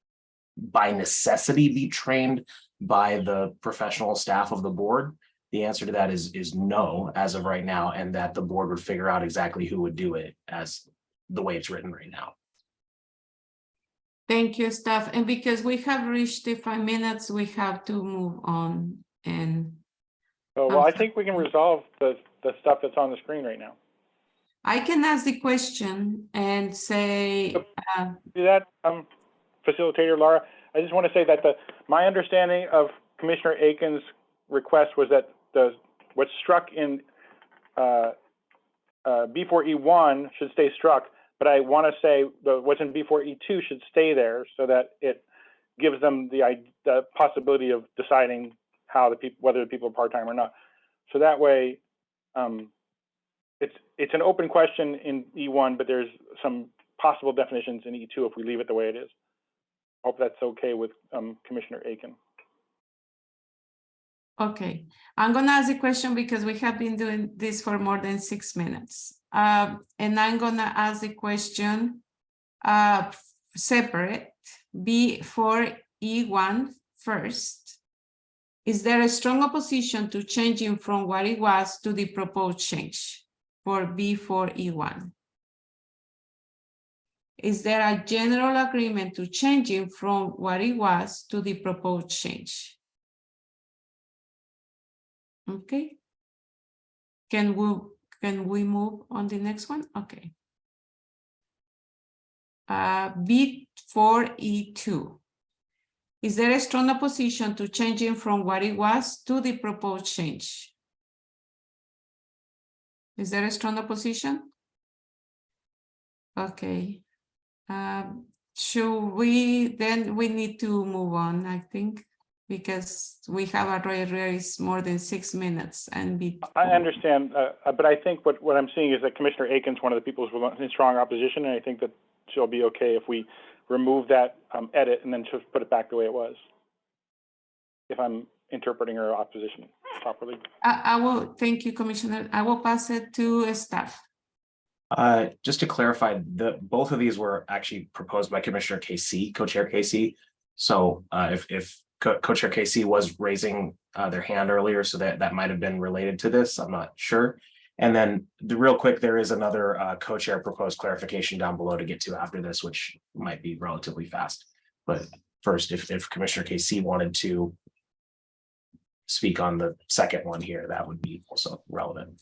by necessity be trained by the professional staff of the board, the answer to that is no, as of right now, and that the board would figure out exactly who would do it as the way it's written right now. Thank you, staff. And because we have reached the 5 minutes, we have to move on. And well, I think we can resolve the stuff that's on the screen right now. I can ask the question and say, do that, Facilitator Laura. I just want to say that my understanding of Commissioner Aiken's request was that what's struck in B4E1 should stay struck, but I want to say what's in B4E2 should stay there so that it gives them the possibility of deciding how whether the people are part-time or not. So that way, it's an open question in E1, but there's some possible definitions in E2 if we leave it the way it is. I hope that's okay with Commissioner Aiken. okay, I'm going to ask a question because we have been doing this for more than 6 minutes. And I'm going to ask the question separate, B4E1 first. Is there a strong opposition to changing from what it was to the proposed change for B4E1? Is there a general agreement to changing from what it was to the proposed change? Okay. Can we move on the next one? Okay. B4E2. Is there a strong opposition to changing from what it was to the proposed change? Is there a strong opposition? Okay. Should we, then we need to move on, I think, because we have already raised more than 6 minutes. And I understand, but I think what I'm seeing is that Commissioner Aiken's one of the people who's in strong opposition, and I think that she'll be okay if we remove that edit and then just put it back the way it was, if I'm interpreting her opposition properly. I will, thank you, Commissioner. I will pass it to staff. Just to clarify, both of these were actually proposed by Commissioner KC, Co-Chair KC. So if Co-Chair KC was raising their hand earlier, so that might have been related to this, I'm not sure. And then real quick, there is another Co-Chair proposed clarification down below to get to after this, which might be relatively fast. But first, if Commissioner KC wanted to speak on the second one here, that would be also relevant.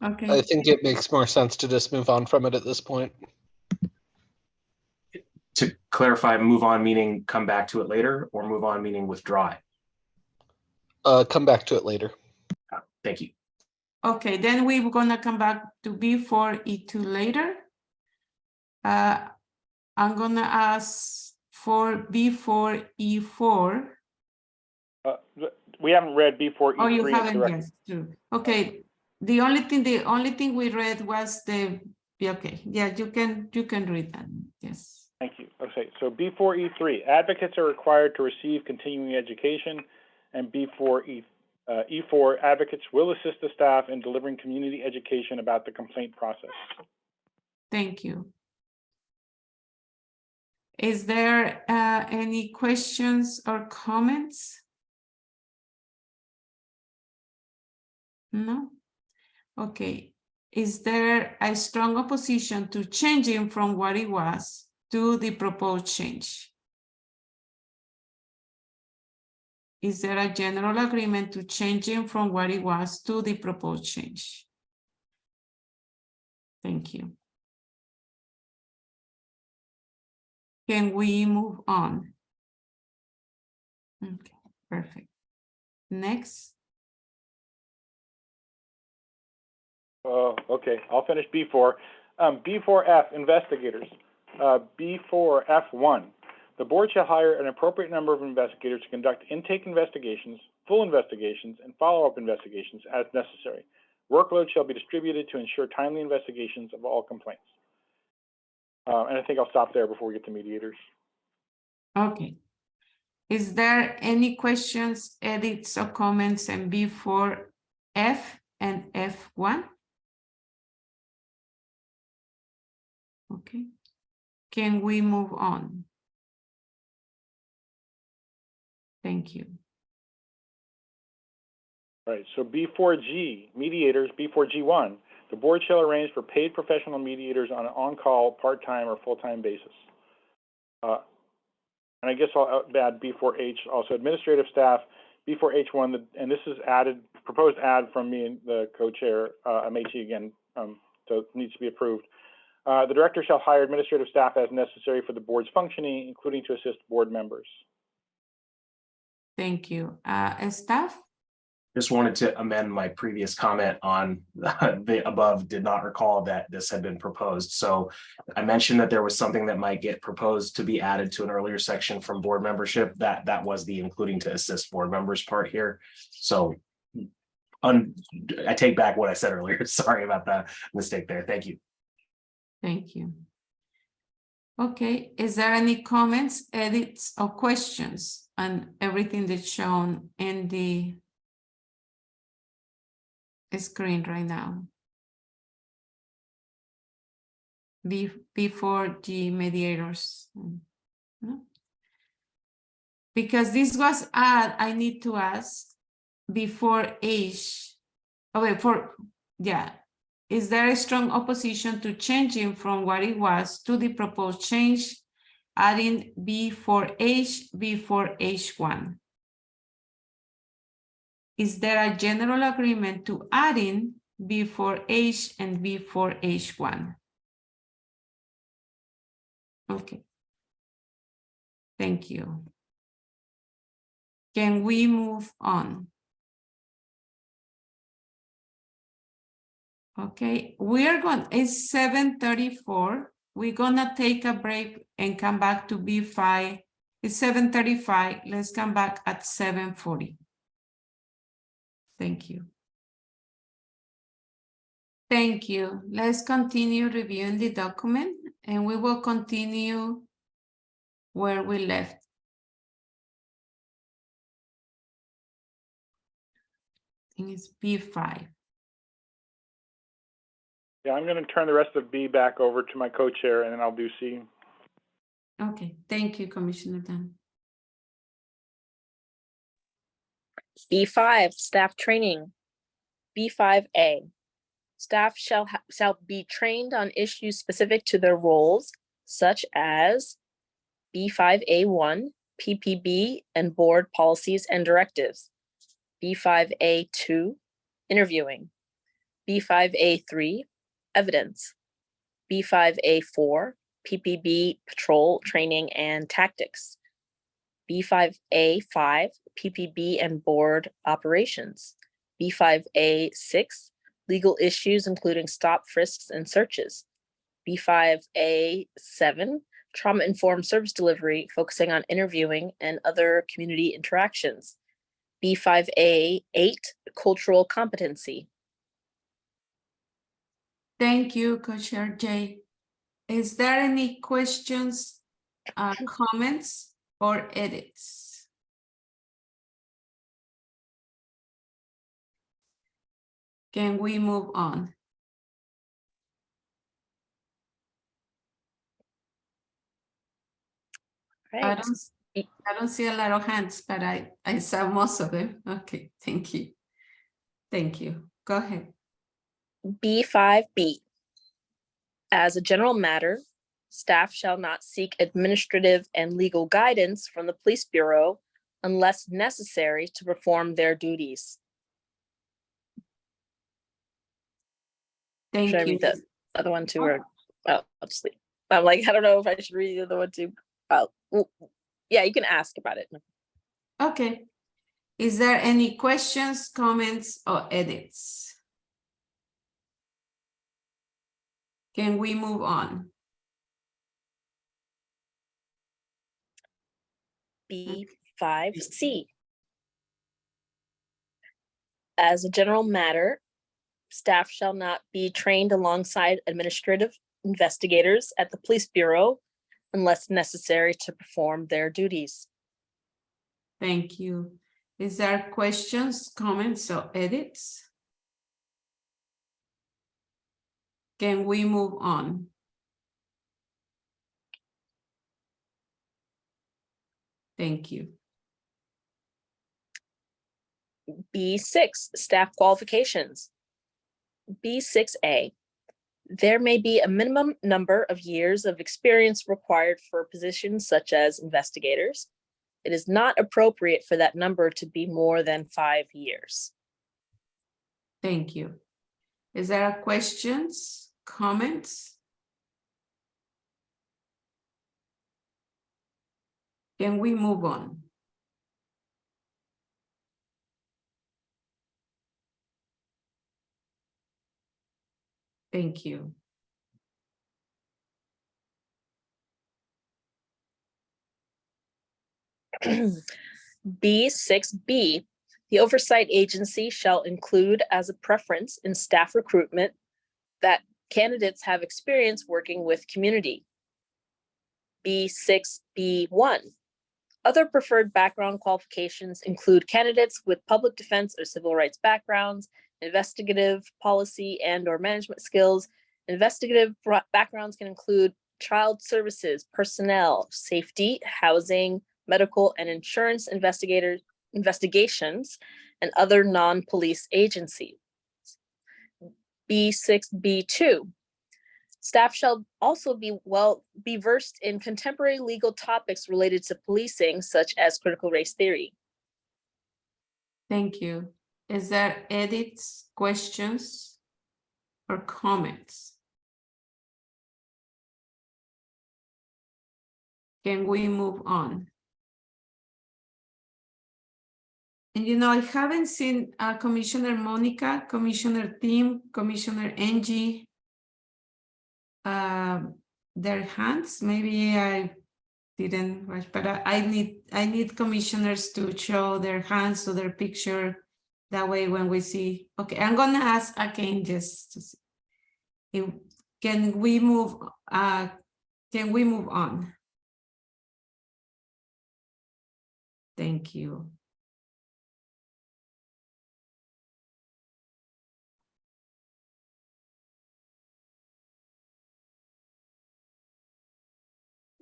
Okay, I think it makes more sense to just move on from it at this point. To clarify, move on meaning come back to it later, or move on meaning withdraw it? Come back to it later. Thank you. okay, then we're gonna come back to B4E2 later. I'm gonna ask for B4E4. We haven't read B4E3. Oh, you into the haven't, record. yes, true. Okay, the only thing we read was the, yeah, okay, yeah, you can read that, yes. Thank you. Okay, so B4E3, advocates are required to receive continuing education, and E4, advocates will assist the staff in delivering community education about the complaint process. Thank you. Is there any questions or comments? No? Okay. Is there a strong opposition to changing from what it was to the proposed change? Is there a general agreement to changing from what it was to the proposed change? Thank you. Can we move on? Okay, perfect. Next. Oh, okay, I'll finish B4. B4F, investigators. B4F1, the board shall hire an appropriate number of investigators to conduct intake investigations, full investigations, and follow-up investigations as necessary. Workload shall be distributed to ensure timely investigations of all complaints. And I think I'll stop there before we get to mediators. Okay. Is there any questions, edits, or comments in B4F and F1? Okay. Can we move on? Thank you. All right, so B4G, mediators, B4G1, the board shall arrange for paid professional mediators on an on-call, part-time, or full-time basis. And I guess I'll add B4H, also administrative staff, B4H1, and this is proposed add from me and the co-chair, Amechi again, so it needs to be approved. The director shall hire administrative staff as necessary for the board's functioning, including to assist board members. Thank you. Staff? Just wanted to amend my previous comment on the above, did not recall that this had been proposed. So I mentioned that there was something that might get proposed to be added to an earlier section from board membership. That was the including to assist board members part here. So I take back what I said earlier. Sorry about the mistake there. Thank you. Thank you. Okay, is there any comments, edits, or questions on everything that's shown in the screen right now? B4G mediators. No? Because this was add, I need to ask before H. Okay, is there a strong opposition to changing from what it was to the proposed change, adding B4H, B4H1? Is there a general agreement to adding B4H and B4H1? Okay. Thank you. Can we move on? Okay, it's 7:34. We're gonna take a break and come back to B5. It's 7:35. Let's come back at 7:40. Thank you. Thank you. Let's continue reviewing the document and we will continue where we left. I think it's B5. Yeah, I'm going to turn the rest of B back over to my co-chair, and then I'll do C. Okay, thank you, Commissioner Dan. B5, staff training. B5A, staff shall be trained on issues specific to their roles, such as B5A1, PPB, and board policies and directives. B5A2, interviewing. B5A3, evidence. B5A4, PPB patrol training and tactics. B5A5, PPB and board operations. B5A6, legal issues including stop, frisks, and searches. B5A7, trauma-informed service delivery focusing on interviewing and other community interactions. B5A8, cultural competency. Thank you, Co-Chair Jay. Is there any questions, comments, or edits? Can we move on? Right. I don't see a lot of hands, but I saw most of them. Okay, thank you. Thank you. Go ahead. B5B. As a general matter, staff shall not seek administrative and legal guidance from the Police Bureau unless necessary to perform their duties. Thank Should I you. read the other one too, or I'll just leave. I'm like, I don't know if I should read the other one too. Yeah, you can ask about it. Okay. Is there any questions, comments, or edits? Can we move on? B5C. As a general matter, staff shall not be trained alongside administrative investigators at the Police Bureau unless necessary to perform their duties. Thank you. Is there questions, comments, or edits? Can we move on? Thank you. B6, staff qualifications. B6A, there may be a minimum number of years of experience required for positions such as investigators. It is not appropriate for that number to be more than 5 years. Thank you. Is there questions, comments? Can we move on? Thank you. B6B, the oversight agency shall include as a preference in staff recruitment that candidates have experience working with community. B6B1, other preferred background qualifications include candidates with public defense or civil rights backgrounds, investigative policy and or management skills. Investigative backgrounds can include child services, personnel, safety, housing, medical and insurance investigations, and other non-police agencies. B6B2, staff shall also be versed in contemporary legal topics related to policing, such as critical race theory. Thank you. Is there edits, questions, or comments? Can we move on? And you know, I haven't seen Commissioner Monica, Commissioner Tim, Commissioner Angie, their hands. Maybe I didn't rush, but I need commissioners to show their hands or their picture. That way when we see, okay, I'm gonna ask again just to see. Can we move on? Thank you.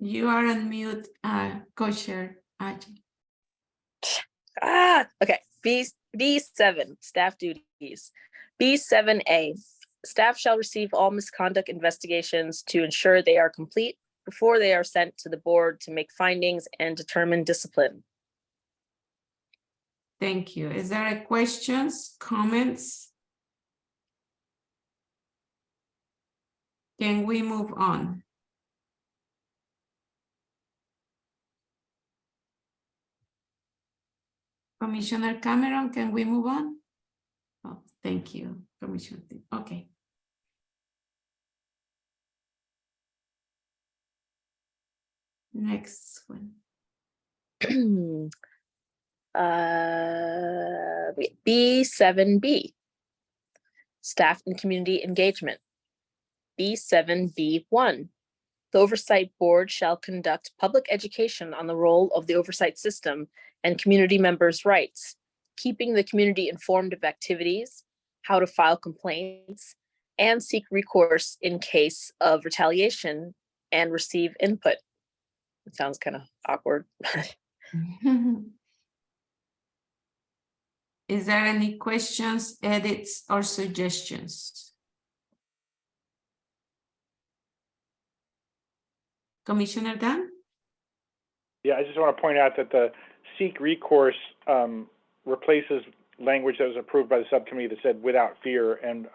You are on mute, Co-Chair Aji. Okay, B7, staff duties. B7A, staff shall receive all misconduct investigations to ensure they are complete before they are sent to the board to make findings and determine discipline. Thank you. Is there any questions, comments? Can we move on? Commissioner Cameron, can we move on? Oh, thank you, Commissioner. Okay. Next one. B7B, staff and community engagement. B7B1, the Oversight Board shall conduct public education on the role of the oversight system and community members' rights, keeping the community informed of activities, how to file complaints, and seek recourse in case of retaliation and receive input. It sounds kind of awkward. Is there any questions, edits, or suggestions? Commissioner Dan? Yeah, I just want to point out that the seek recourse replaces language that was approved by the subcommittee that said without fear, and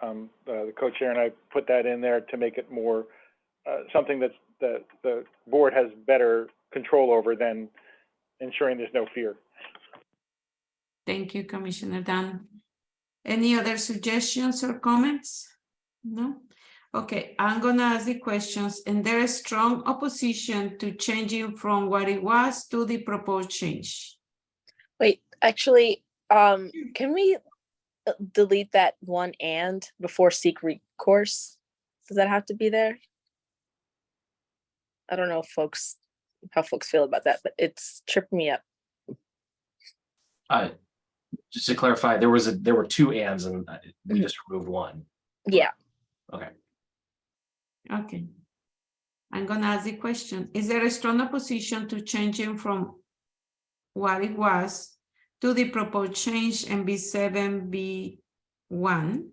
the co-chair and I put that in there to make it more something that the board has better control over than ensuring there's no fear. Thank you, Commissioner Dan. Any other suggestions or comments? No? Okay, I'm gonna ask the questions, and there is strong opposition to changing from what it was to the proposed change. Wait, actually, can we delete that one and before seek recourse? Does that have to be there? I don't know if how folks feel about that, but it's tripping me up. Just to clarify, there were two ands and we just removed one. Yeah. Okay. Okay. I'm gonna ask the question. Is there a strong opposition to changing from what it was to the proposed change in B7B1?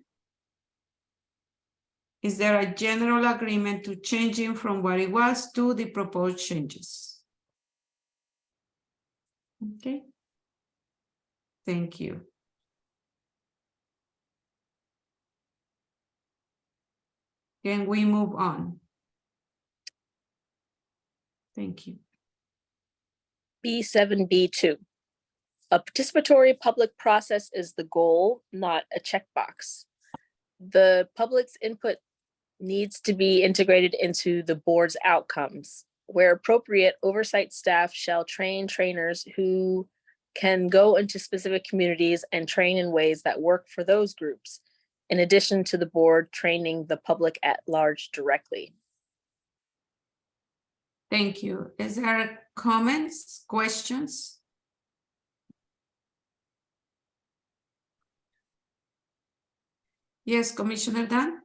Is there a general agreement to changing from what it was to the proposed changes? Okay. Thank you. Can we move on? Thank you. B7B2. A participatory public process is the goal, not a checkbox. The public's input needs to be integrated into the board's outcomes. Where appropriate, oversight staff shall train trainers who can go into specific communities and train in ways that work for those groups, in addition to the board training the public at large directly. Thank you. Is there comments, questions? Yes, Commissioner Dan?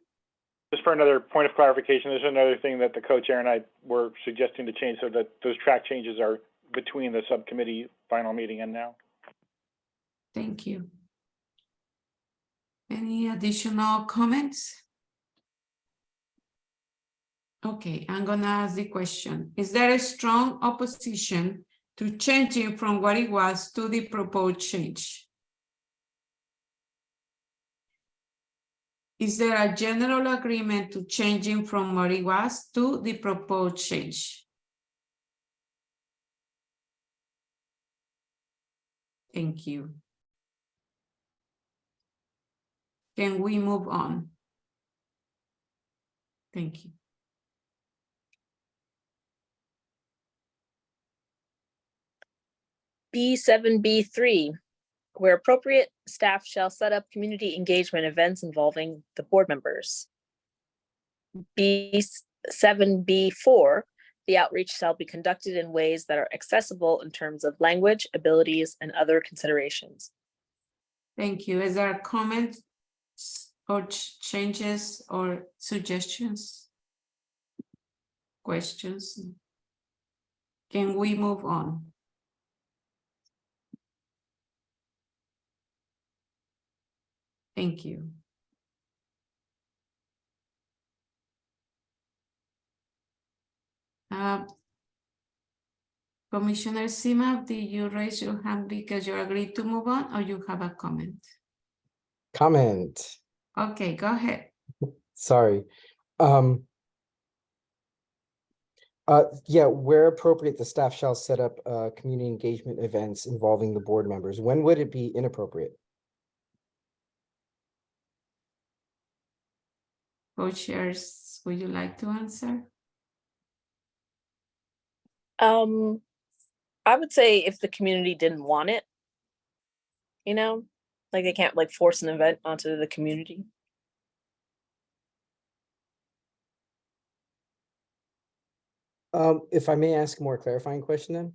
Just for another point of clarification, there's another thing that the co-chair and I were suggesting to change so that those track changes are between the subcommittee final meeting and now. Thank you. Any additional comments? Okay, I'm gonna ask the question. Is there a strong opposition to changing from what it was to the proposed change? Is there a general agreement to changing from what it was to the proposed change? Thank you. Can we move on? Thank you. B7B3, where appropriate, staff shall set up community engagement events involving the board members. B7B4, the outreach shall be conducted in ways that are accessible in terms of language, abilities, and other considerations. Thank you. Is there a comment or changes or suggestions? Questions? Can we move on? Thank you. Commissioner Sima, did you raise your hand because you agreed to move on, or you have a comment? Comment. Okay, go ahead. Sorry. Yeah, where appropriate, the staff shall set up community engagement events involving the board members. When would it be inappropriate? Co-chairs, would you like to answer? I would say if the community didn't want it, you know, like they can't like force an event onto the community. If I may ask a more clarifying question then?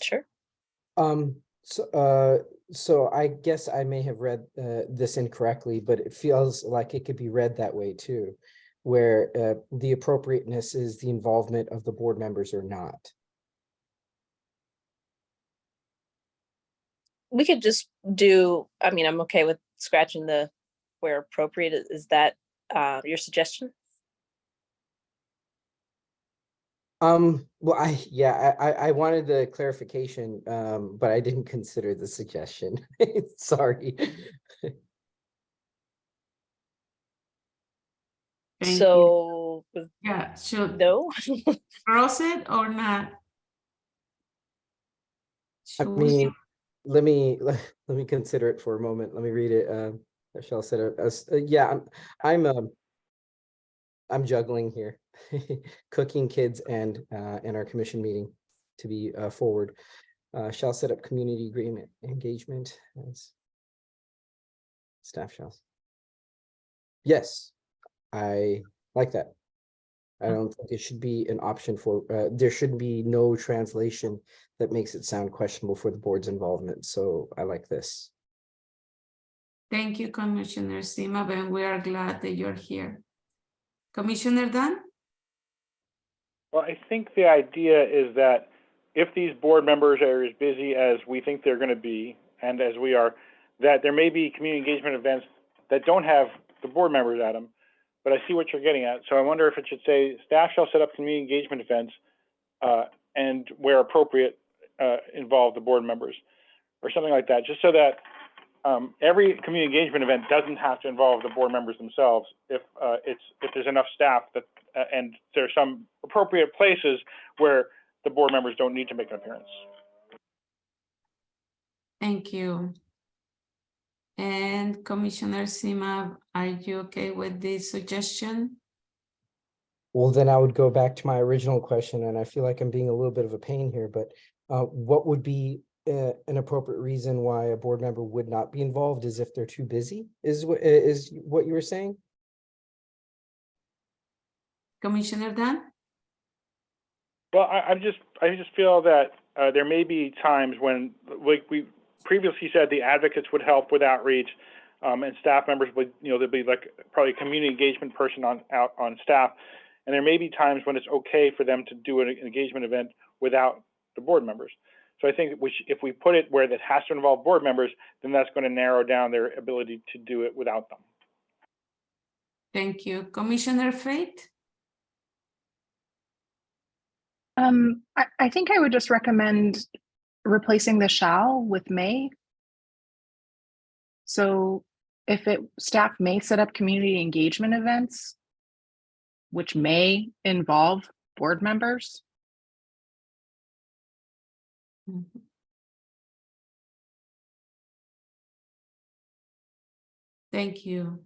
Sure. So I guess I may have read this incorrectly, but it feels like it could be read that way too, where the appropriateness is the involvement of the board members or not. We could just do, I mean, I'm okay with scratching the where appropriate. Is that your suggestion? Well, I wanted the clarification, but I didn't consider the suggestion. Sorry. Thank you. So Yeah, should no. cross it or not? I Should we- mean, let me consider it for a moment. Let me read it. I shall set up as yeah, I'm juggling here, cooking, kids, and our commission meeting to be forward. Shall set up community agreement engagement as staff shall. Yes, I like that. I don't think it should be an option for, there should be no translation that makes it sound questionable for the board's involvement. So I like this. Thank you, Commissioner Sima, and we are glad that you're here. Commissioner Dunn? Well, I think the idea is that if these board members are as busy as we think they're going to be, and as we are, that there may be community engagement events that don't have the board members at them. But I see what you're getting at. So I wonder if it should say staff shall set up community engagement events and where appropriate involve the board members or something like that, just so that every community engagement event doesn't have to involve the board members themselves if there's enough staff that and there's some appropriate places where the board members don't need to make an appearance. Thank you. And Commissioner Sima, are you okay with this suggestion? Well, then I would go back to my original question, and I feel like I'm being a little bit of a pain here, but what would be an appropriate reason why a board member would not be involved is if they're too busy, is what you were saying? Commissioner Dunn? Well, I just feel that there may be times when, like we previously said, the advocates would help with outreach, and staff members would, there'd be like probably a community engagement person out on staff, and there may be times when it's okay for them to do an engagement event without the board members. So I think if we put it where that has to involve board members, then that's going to narrow down their ability to do it without them. Thank you. Commissioner Fate? I think I would just recommend replacing the shall with may. So if staff may set up community engagement events, which may involve board members. Mm-hmm. Thank you.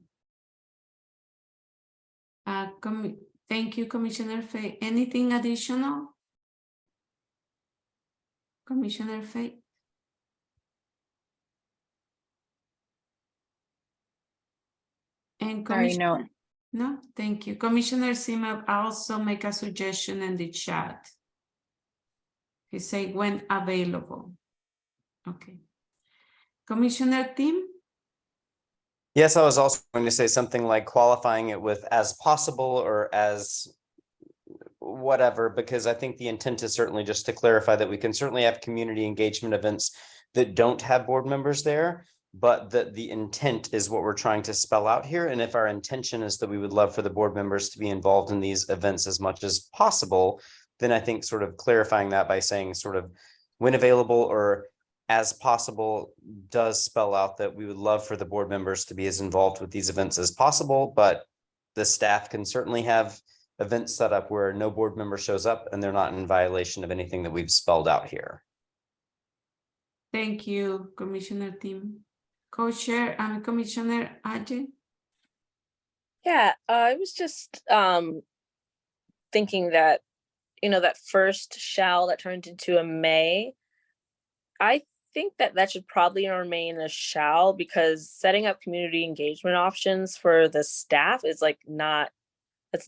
Thank you, Commissioner Fay. Anything additional? Commissioner Fay? And Sorry, no. No, thank you. Commissioner Sima, I also make a suggestion in the chat. He say when available. Okay. Commissioner Tim? Yes, I was also going to say something like qualifying it with as possible or as whatever, because I think the intent is certainly just to clarify that we can certainly have community engagement events that don't have board members there, but that the intent is what we're trying to spell out here. And if our intention is that we would love for the board members to be involved in these events as much as possible, then I think sort of clarifying that by saying sort of when available or as possible does spell out that we would love for the board members to be as involved with these events as possible, but the staff can certainly have events set up where no board member shows up and they're not in violation of anything that we've spelled out here. Thank you, Commissioner Tim. Co-chair and Commissioner Ajay. Yeah, I was just thinking that, that first shall that turned into a may, I think that should probably remain a shall, because setting up community engagement options for the staff is like not,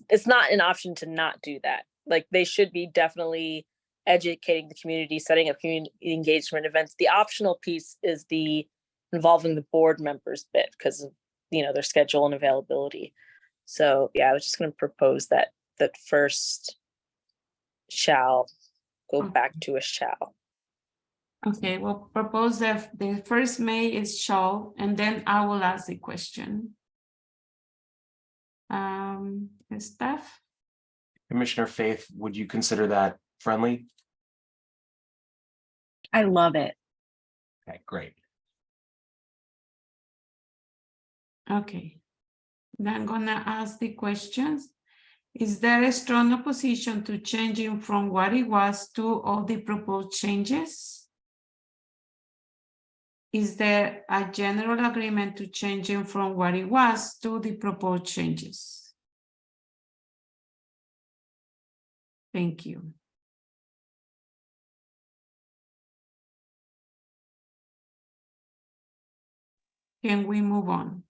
it's not an option to not do that. Like they should be definitely educating the community, setting up community engagement events. The optional piece is the involving the board members bit because of their schedule and availability. So yeah, I was just going to propose that first shall go back to a shall. Okay, we'll propose that the first may is shall, and then I will ask the question. Staff? Commissioner Faith, would you consider that friendly? I love it. Okay, great. Okay, then I'm gonna ask the questions. Is there a strong opposition to changing from what it was to all the proposed changes? Is there a general agreement to changing from what it was to the proposed changes? Thank you. Can we move on?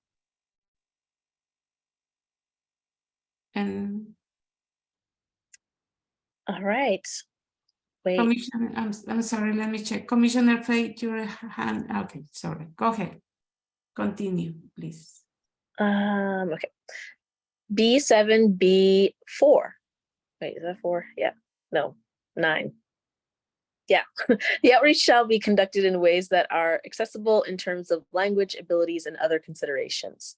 And All right. Wait. Commissioner, I'm sorry, let me check. Commissioner Faith, your hand. Okay, sorry. Go ahead. Continue, please. Okay. B7, B4. Wait, is that 4? Yeah. No, 9. Yeah. The outreach shall be conducted in ways that are accessible in terms of language, abilities, and other considerations.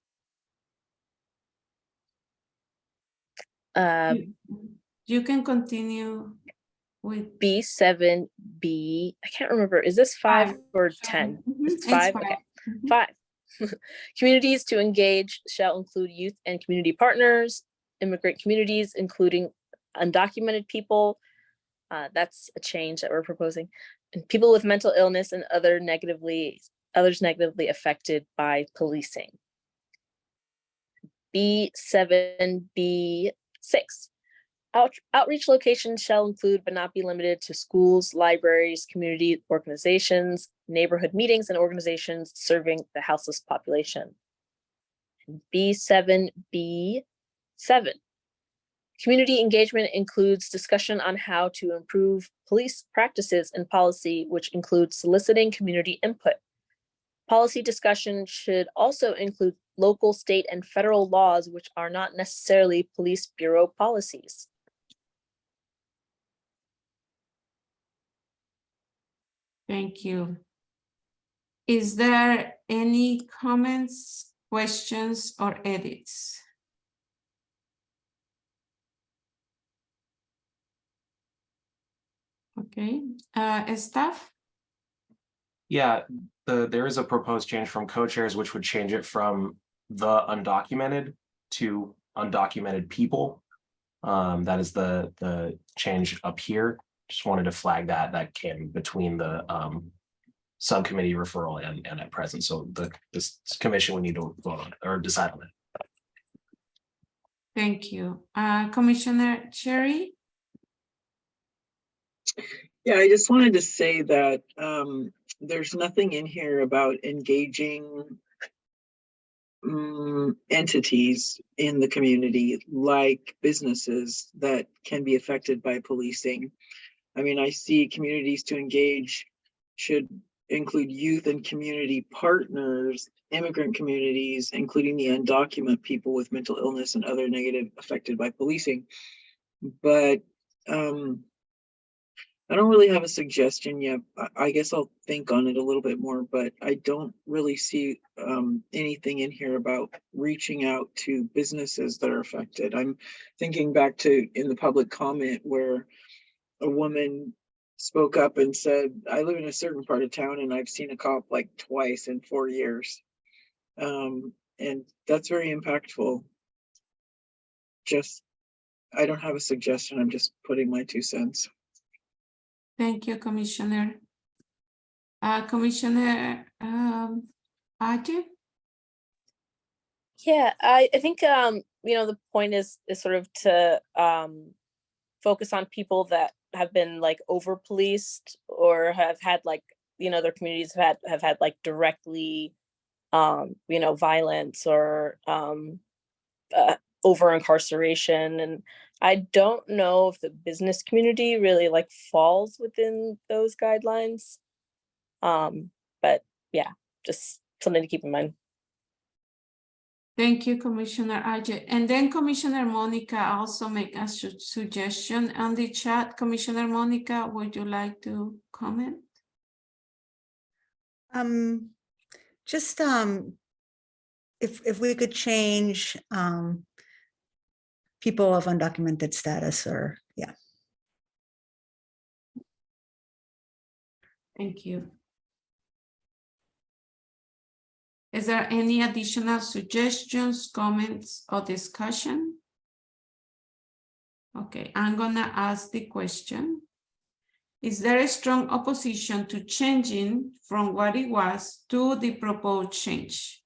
You can continue with B7B. I can't remember. Is this 5 or 10? It's 5. Okay. 5. Communities to engage shall include youth and community partners, immigrant communities, including undocumented people. That's a change that we're proposing. And people with mental illness and others negatively affected by policing. B7B6. Outreach locations shall include but not be limited to schools, libraries, community organizations, neighborhood meetings, and organizations serving the houseless population. B7B7. Community engagement includes discussion on how to improve police practices and policy, which includes soliciting community input. Policy discussion should also include local, state, and federal laws, which are not necessarily police bureau policies. Thank you. Is there any comments, questions, or edits? Okay, staff? Yeah, there is a proposed change from co-chairs, which would change it from the undocumented to undocumented people. That is the change up here. Just wanted to flag that came between the subcommittee referral and at present. So this commission would need to vote on or decide on it. Thank you. Commissioner Cherry? Yeah, I just wanted to say that there's nothing in here about engaging entities in the community like businesses that can be affected by policing. I mean, I see communities to engage should include youth and community partners, immigrant communities, including the undocumented people with mental illness and other negative affected by policing. But I don't really have a suggestion yet. I guess I'll think on it a little bit more, but I don't really see anything in here about reaching out to businesses that are affected. I'm thinking back to in the public comment where a woman spoke up and said, I live in a certain part of town and I've seen a cop like twice in 4 years. And that's very impactful. I don't have a suggestion. I'm just putting my 2 cents. Thank you, Commissioner. Commissioner Ajay? Yeah, I think the point is sort of to focus on people that have been like over policed or have had like their communities have had like directly violence or over incarceration. And I don't know if the business community really like falls within those guidelines. But yeah, just something to keep in mind. Thank you, Commissioner Ajay. And then Commissioner Monica also make a suggestion on the chat. Commissioner Monica, would you like to comment? Just if we could change people of undocumented status, or yeah. Thank you. Is there any additional suggestions, comments, or discussion? Okay, I'm gonna ask the question. Is there a strong opposition to changing from what it was to the proposed changes?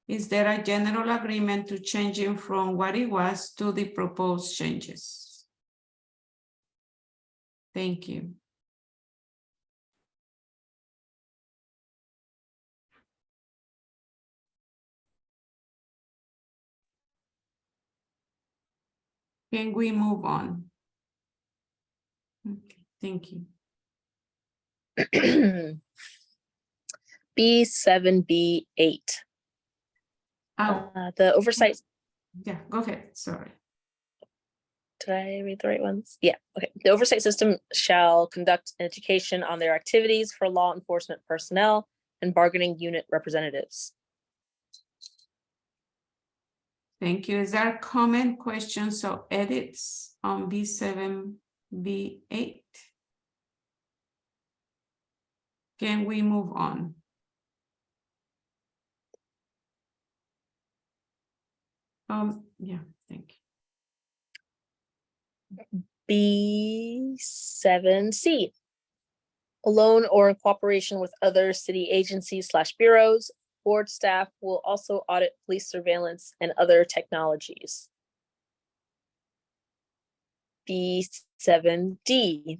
Is there a general agreement to changing from what it was to the proposed changes? Thank you. Can we move on? Okay, thank you. B7B8. The oversight. Yeah, go ahead. Sorry. Did I read the right ones? Yeah, okay. The oversight system shall conduct an education on their activities for law enforcement personnel and bargaining unit representatives. Thank you. Is there a comment, questions, or edits on B7, B8? Can we move on? Yeah, thank you. B7C. Alone or in cooperation with other city agencies / bureaus, board staff will also audit police surveillance and other technologies. B7D.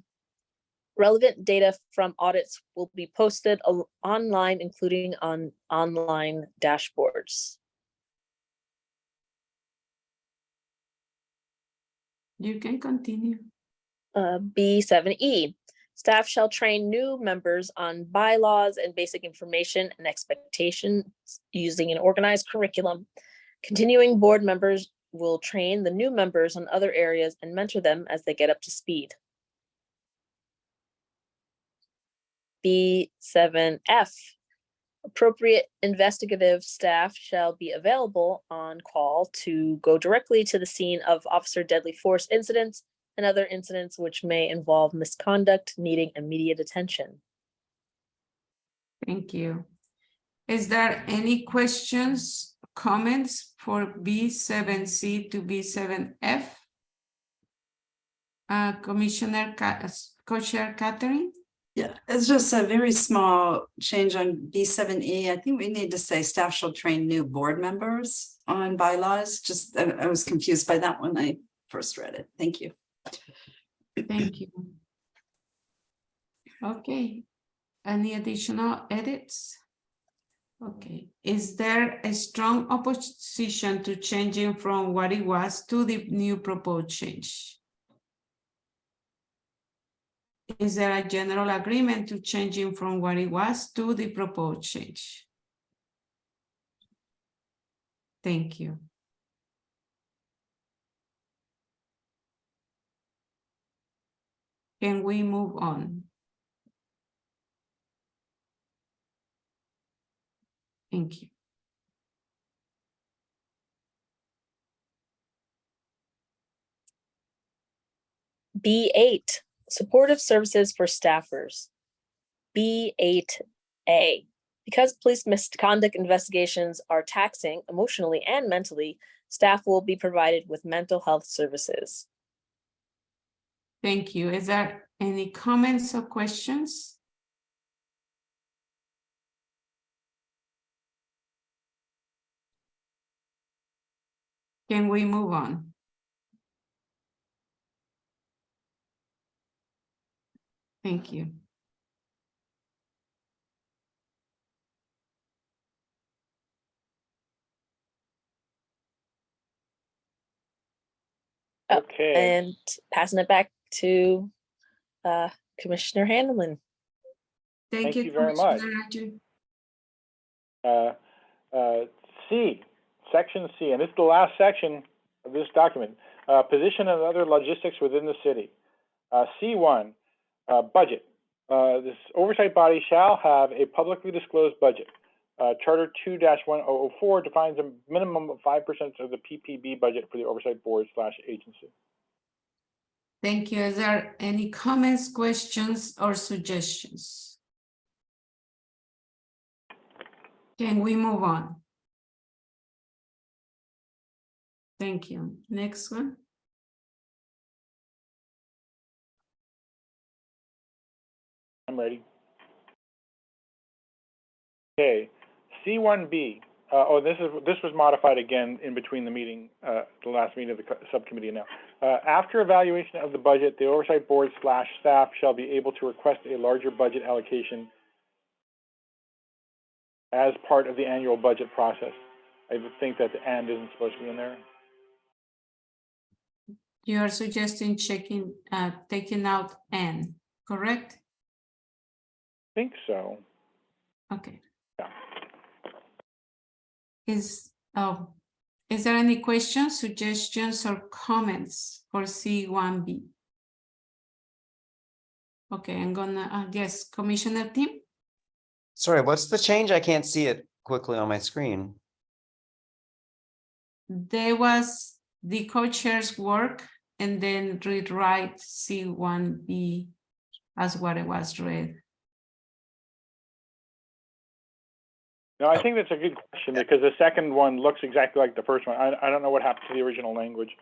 Relevant data from audits will be posted online, including on online dashboards. You can continue. B7E. Staff shall train new members on bylaws and basic information and expectations using an organized curriculum. Continuing board members will train the new members on other areas and mentor them as they get up to speed. B7F. Appropriate investigative staff shall be available on call to go directly to the scene of officer deadly force incidents and other incidents which may involve misconduct needing immediate attention. Thank you. Is there any questions, comments for B7C to B7F? Commissioner, Co-Chair Catherine? Yeah, it's just a very small change on B7E. I think we need to say staff shall train new board members on bylaws. Just, I was confused by that when I first read it. Thank you. Thank you. Okay. Any additional edits? Okay. Is there a strong opposition to changing from what it was to the new proposed change? Is there a general agreement to changing from what it was to the proposed change? Thank you. Can we move on? Thank you. B8, supportive services for staffers. B8A. Because police misconduct investigations are taxing emotionally and mentally, staff will be provided with mental health services. Thank you. Is there any comments or questions? Can we move on? Thank you. Okay. And passing it back to Commissioner Handelman. Thank you very much. Commissioner Raju. C, section C, and this is the last section of this document. Position and other logistics within the city. C1, budget. This oversight body shall have a publicly disclosed budget. Charter 2-1004 defines a minimum of 5% of the PPB budget for the oversight board/agency. Thank you. Is there any comments, questions, or suggestions? Can we move on? Thank you. Next one. I'm ready. Okay, C1B. This was modified again in between the meeting, the last meeting of the subcommittee now. After evaluation of the budget, the oversight board/staff shall be able to request a larger budget allocation as part of the annual budget process. I would think that the "and" isn't supposed to be in there. You are suggesting taking out "and," correct? I think so. Okay. Yeah. Is there any questions, suggestions, or comments for C1B? Okay, I'm gonna guess Commissioner Tim. Sorry, what's the change? I can't see it quickly on my screen. There was the co-chair's work and then rewrite C1B as what it was read. No, I think that's a good question because the second one looks exactly like the first one. I don't know what happened to the original language.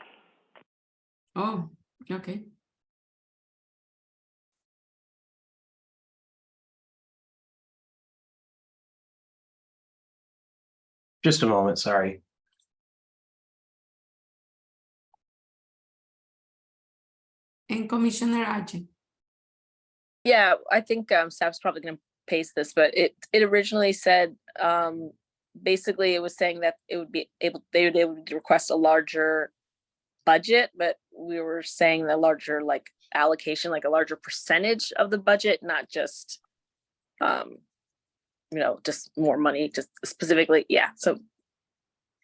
Oh, okay. Just a moment, sorry. And Commissioner Raju. Yeah, I think staff's probably going to paste this, but it originally said basically it was saying that they would be able to request a larger budget, but we were saying the larger like allocation, like a larger percentage of the budget, not just just more money, just specifically. Yeah, so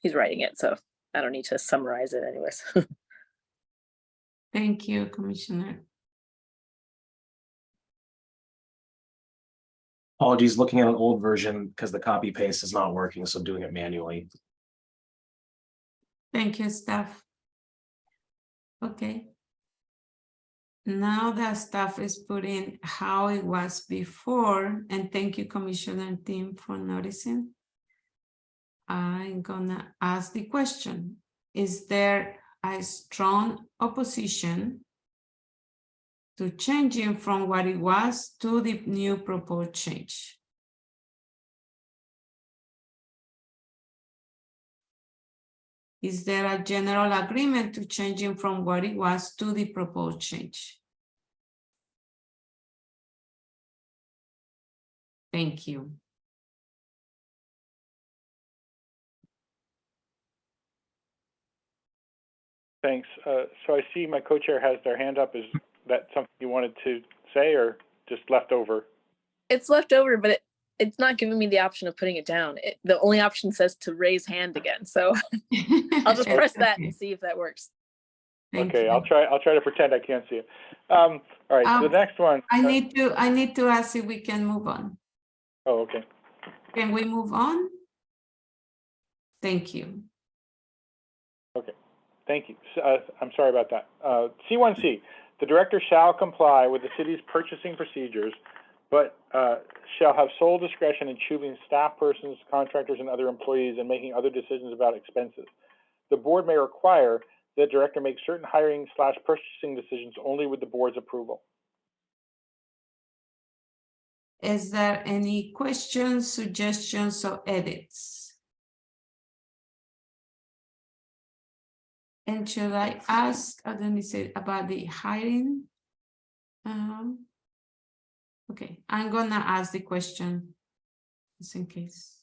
he's writing it, so I don't need to summarize it anyways. Thank you, Commissioner. Apologies, looking at an old version because the copy paste is not working, so doing it manually. Thank you, staff. Okay. Now that staff is putting how it was before, and thank you, Commissioner Tim, for noticing. I'm gonna ask the question. Is there a strong opposition to changing from what it was to the new proposed change? Is there a general agreement to changing from what it was to the proposed change? Thank you. Thanks. So I see my co-chair has their hand up. Is that something you wanted to say or just left over? It's left over, but it's not giving me the option of putting it down. The only option says to raise hand again. So I'll just press that and see if that works. Okay, I'll try to pretend I can't see it. All right, the next one. I need to ask if we can move on. Oh, okay. Can we move on? Thank you. Okay, thank you. I'm sorry about that. C1C, the director shall comply with the city's purchasing procedures, but shall have sole discretion in choosing staff persons, contractors, and other employees and making other decisions about expenses. The board may require that director make certain hiring/purchasing decisions only with the board's approval. Is there any questions, suggestions, or edits? And should I ask, let me say about the hiring? Okay, I'm gonna ask the question just in case.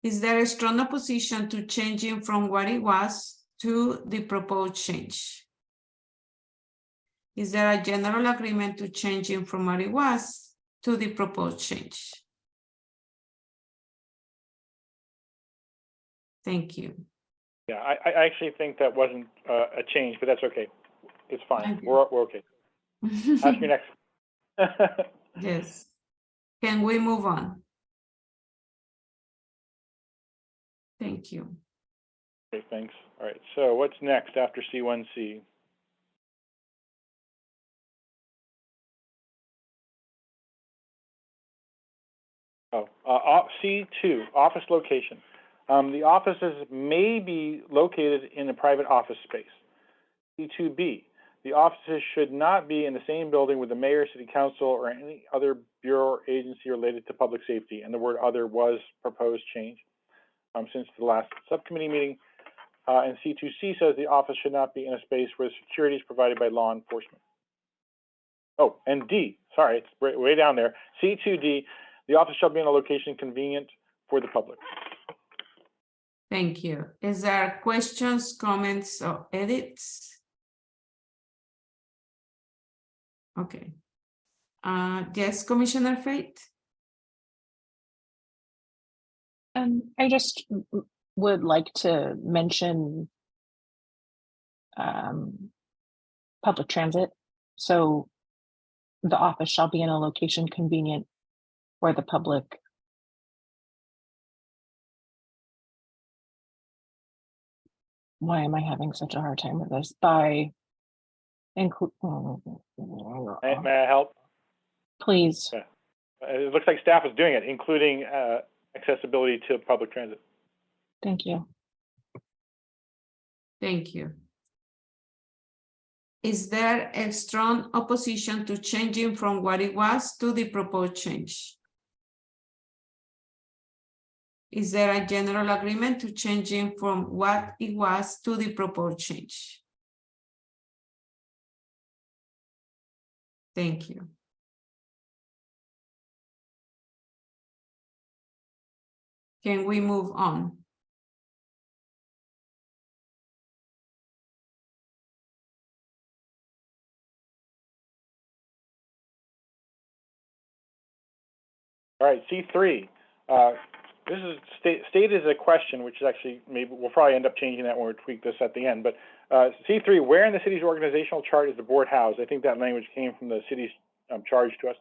Is there a strong opposition to changing from what it was to the proposed change? Is there a general agreement to changing from what it was to the proposed change? Thank you. Yeah, I actually think that wasn't a change, but that's okay. It's fine. Okay. We're okay. Ask your next. Yes. Can we move on? Thank you. Okay, thanks. All right, so what's next after C1C? C2, office location. The offices may be located in a private office space. C2B, the offices should not be in the same building with the mayor, city council, or any other bureau or agency related to public safety. And the word other was proposed change since the last subcommittee meeting. And C2C says the office should not be in a space where security is provided by law enforcement. Oh, and D, sorry, it's way down there. C2D, the office shall be in a location convenient for the public. Thank you. Is there questions, comments, or edits? Okay. Yes, Commissioner Fate? I just would like to mention public transit. So the office shall be in a location convenient for the public. Why am I having such a hard time with this? By include. May I help? Please. Yeah. It looks like staff is doing it, including accessibility to public transit. Thank you. Thank you. Is there a strong opposition to changing from what it was to the proposed change? Is there a general agreement to changing from what it was to the proposed change? Thank you. Can we move on? All right, C3. This is stated as a question, which is actually, maybe we'll probably end up changing that when we tweak this at the end. But C3, where in the city's organizational chart is the board housed? I think that language came from the city's charge to us.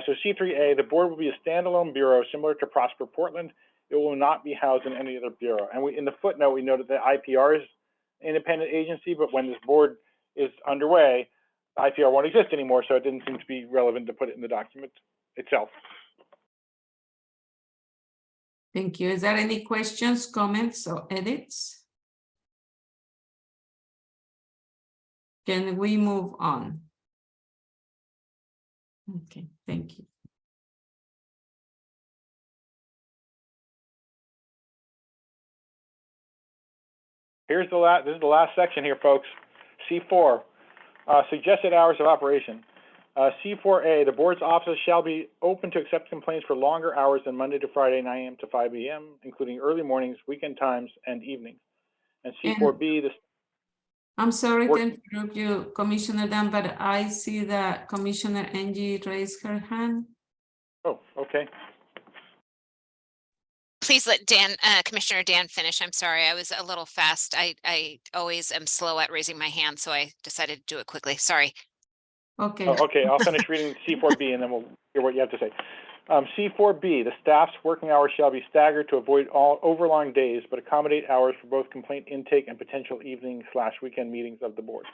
So C3A, the board will be a standalone bureau similar to Prosper Portland. It will not be housed in any other bureau. And in the footnote, we noted that IPR is an independent agency, but when this board is underway, IPR won't exist anymore, so it didn't seem to be relevant to put it in the document itself. Thank you. Is there any questions, comments, or edits? Can we move on? Okay, thank you. Here's the last. This is the last section here, folks. C4, suggested hours of operation. C4A, the board's offices shall be open to accept complaints for longer hours than Monday to Friday, 9 a.m. to 5 p.m., including early mornings, weekend times, and evenings. And C4B, this. I'm sorry to interrupt you, Commissioner Dunn, but I see that Commissioner Angie raised her hand. Oh, okay. Please let Dan, Commissioner Dan finish. I'm sorry, I was a little fast. I always am slow at raising my hand, so I decided to do it quickly. Sorry. Okay. Oh, okay, I'll finish reading C4B and then we'll hear what you have to say. C4B, the staff's working hours shall be staggered to avoid all overlong days, but accommodate hours for both complaint intake and potential evening/weekend meetings of the board.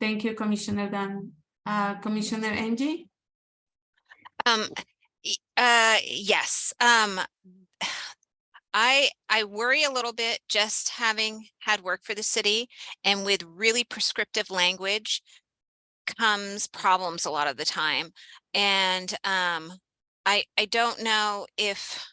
Thank you, Commissioner Dunn. Commissioner Angie? Yes. I worry a little bit just having had work for the city, and with really prescriptive language comes problems a lot of the time. And I don't know if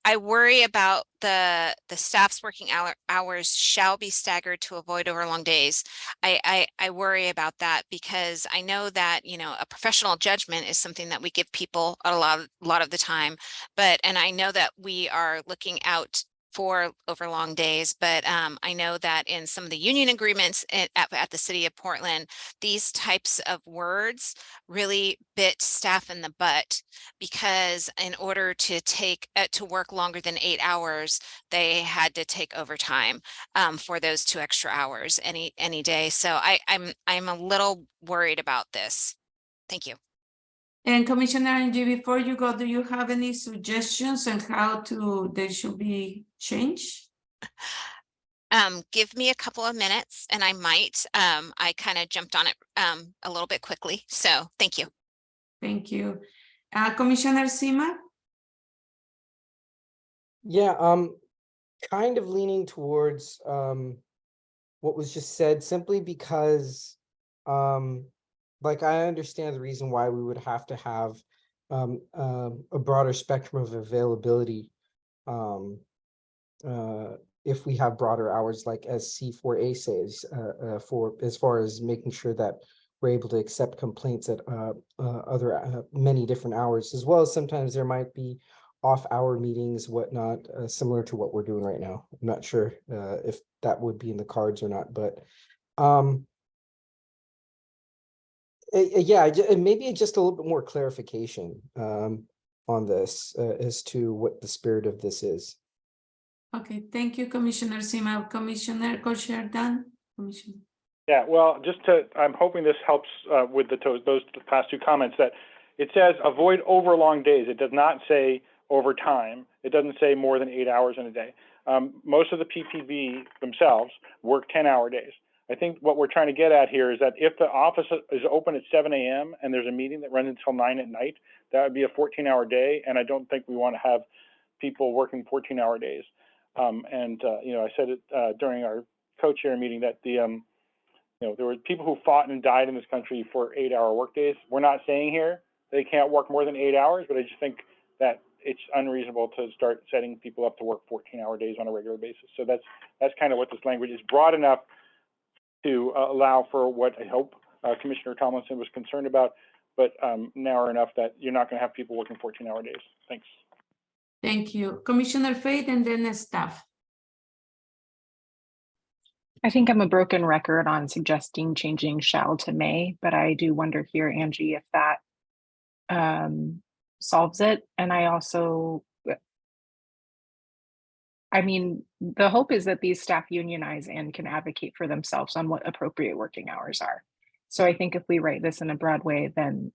I worry about the staff's working hours shall be staggered to avoid overlong days. I worry about that because I know that, you know, a professional judgment is something that we give people a lot of the time, and I know that we are looking out for overlong days, but I know that in some of the union agreements at the city of Portland, these types of words really bit staff in the butt, because in order to take to work longer than 8 hours, they had to take overtime for those 2 extra hours any day. So I'm a little worried about this. Thank you. And Commissioner Angie, before you go, do you have any suggestions on how they should be changed? Give me a couple of minutes and I might. I kind of jumped on it a little bit quickly. So thank you. Thank you. Commissioner Sima? Yeah, kind of leaning towards what was just said, simply because like I understand the reason why we would have to have a broader spectrum of availability if we have broader hours, like as C4A says, for as far as making sure that we're able to accept complaints at many different hours, as well as sometimes there might be off-hour meetings, whatnot, similar to what we're doing right now. I'm not sure if that would be in the cards or not, but yeah, maybe just a little bit more clarification on this as to what the spirit of this is. Okay, thank you, Commissioner Sima. Commissioner Kocher-Dunn? Commissioner. Yeah, well, I'm hoping this helps with those past two comments, that it says avoid overlong days. It does not say overtime. It doesn't say more than 8 hours in a day. Most of the PPB themselves work 10-hour days. I think what we're trying to get at here is that if the office is open at 7 a.m. and there's a meeting that runs until 9 at night, that would be a 14-hour day, and I don't think we want to have people working 14-hour days. You know, I said it during our co-chair meeting that you know, there were people who fought and died in this country for 8-hour workdays. We're not saying here they can't work more than 8 hours, but I just think that it's unreasonable to start setting people up to work 14-hour days on a regular basis. So that's kind of what this language is, broad enough to allow for what I hope Commissioner Tomlinson was concerned about, but narrow enough that you're not going to have people working 14-hour days. Thanks. Thank you. Commissioner Faith, and then staff. I think I'm a broken record on suggesting changing shall to may, but I do wonder here, Angie, if that solves it. And I also, I mean, the hope is that these staff unionize and can advocate for themselves on what appropriate working hours are. So I think if we write this in a broad way, then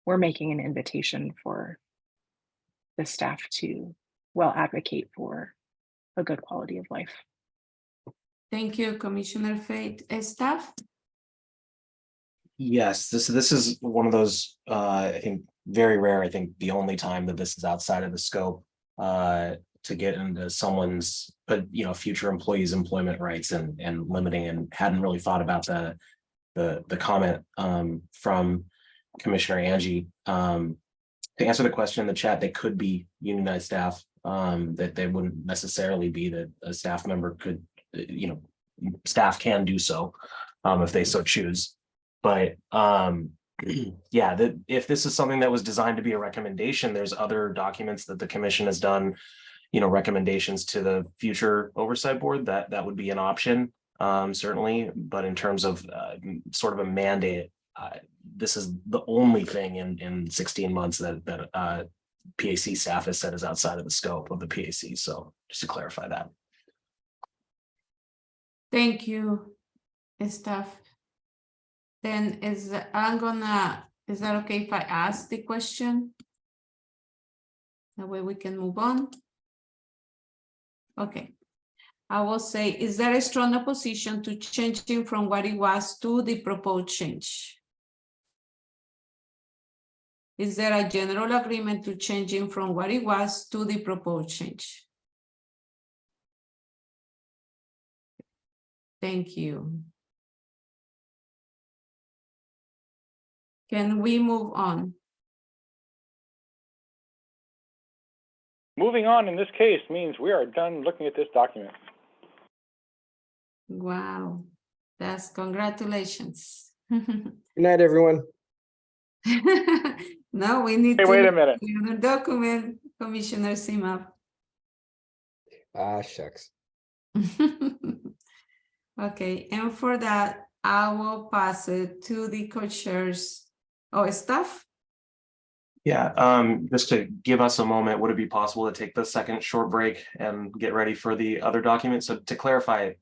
we're making an invitation for the staff to well advocate for a good quality of life. Thank you, Commissioner Faith. Staff? Yes, this is one of those, I think, very rare, I think the only time that this is outside of the scope to get into someone's, you know, future employees' employment rights and limiting, and hadn't really thought about the comment from Commissioner Angie. To answer the question in the chat, they could be unionized staff, that they wouldn't necessarily be that a staff member could, you know, staff can do so if they so choose. But yeah, if this is something that was designed to be a recommendation, there's other documents that the commission has done, you know, recommendations to the future oversight board, that would be an option, certainly. But in terms of sort of a mandate, this is the only thing in 16 months that PAC staff has said is outside of the scope of the PAC. So just to clarify that. Thank you, staff. Then is that okay if I ask the question? That way we can move on. Okay. I will say, is there a strong opposition to changing from what it was to the proposed change? Is there a general agreement to changing from what it was to the proposed change? Thank you. Can we move on? Moving on in this case means we are done looking at this document. Wow, that's congratulations. Good night, everyone. No, we need Hey, to wait a look minute. at the other document, Commissioner Simap. Ah, shucks. Okay, and for that, I will pass it to the co-chairs. Oh, staff? Yeah, just to give us a moment, would it be possible to take the second short break and get ready for the other document? So to clarify,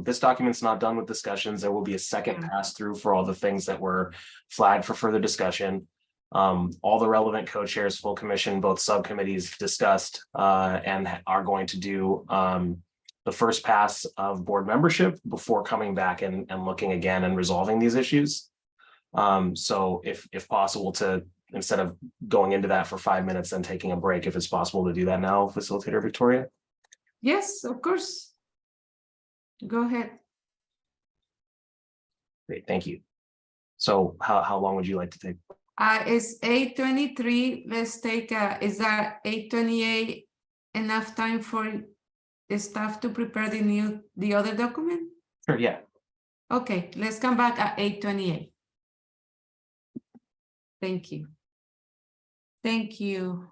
this document's not done with discussions. There will be a second pass through for all the things that were flagged for further discussion. All the relevant co-chairs, full commission, both subcommittees discussed and are going to do the first pass of board membership before coming back and looking again and resolving these issues. So if possible to, instead of going into that for 5 minutes, then taking a break, if it's possible to do that now, Facilitator Victoria? Yes, of course. Go ahead. Great, thank you. So how long would you like to take? It's 8:23. Let's take is that 8:28 enough time for the staff to prepare the other document? Sure, yeah. Okay, let's come back at 8:28. Thank you. Thank you.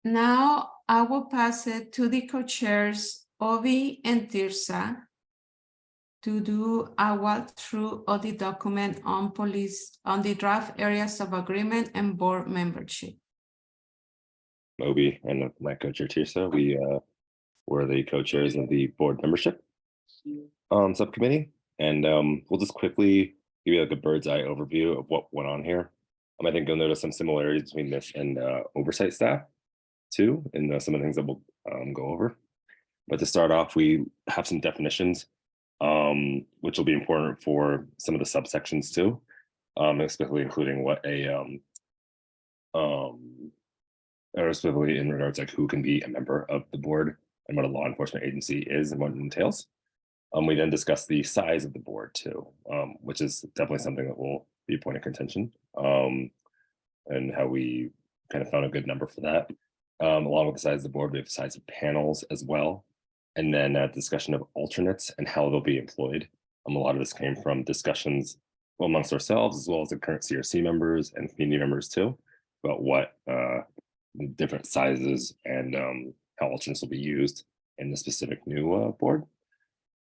Now I will pass it to the co-chairs, Ovi and Tirsa, to do a walkthrough of the document on the draft areas of agreement and board membership. Obi and my co-chair Tirsa, we were the co-chairs of the board membership subcommittee, and we'll just quickly give you like a bird's eye overview of what went on here. I think you'll notice some similarities between this and oversight staff too, and some of the things that we'll go over. But to start off, we have some definitions, which will be important for some of the subsections too, especially including what or specifically in regards like who can be a member of the board and what a law enforcement agency is and what it entails. We then discuss the size of the board too, which is definitely something that will be a point of contention, and how we kind of found a good number for that. Along with the size of the board, we have the size of panels as well. And then a discussion of alternates and how they'll be employed. A lot of this came from discussions amongst ourselves, as well as the current CRC members and community members too, about what the different sizes and how alternates will be used in the specific new board.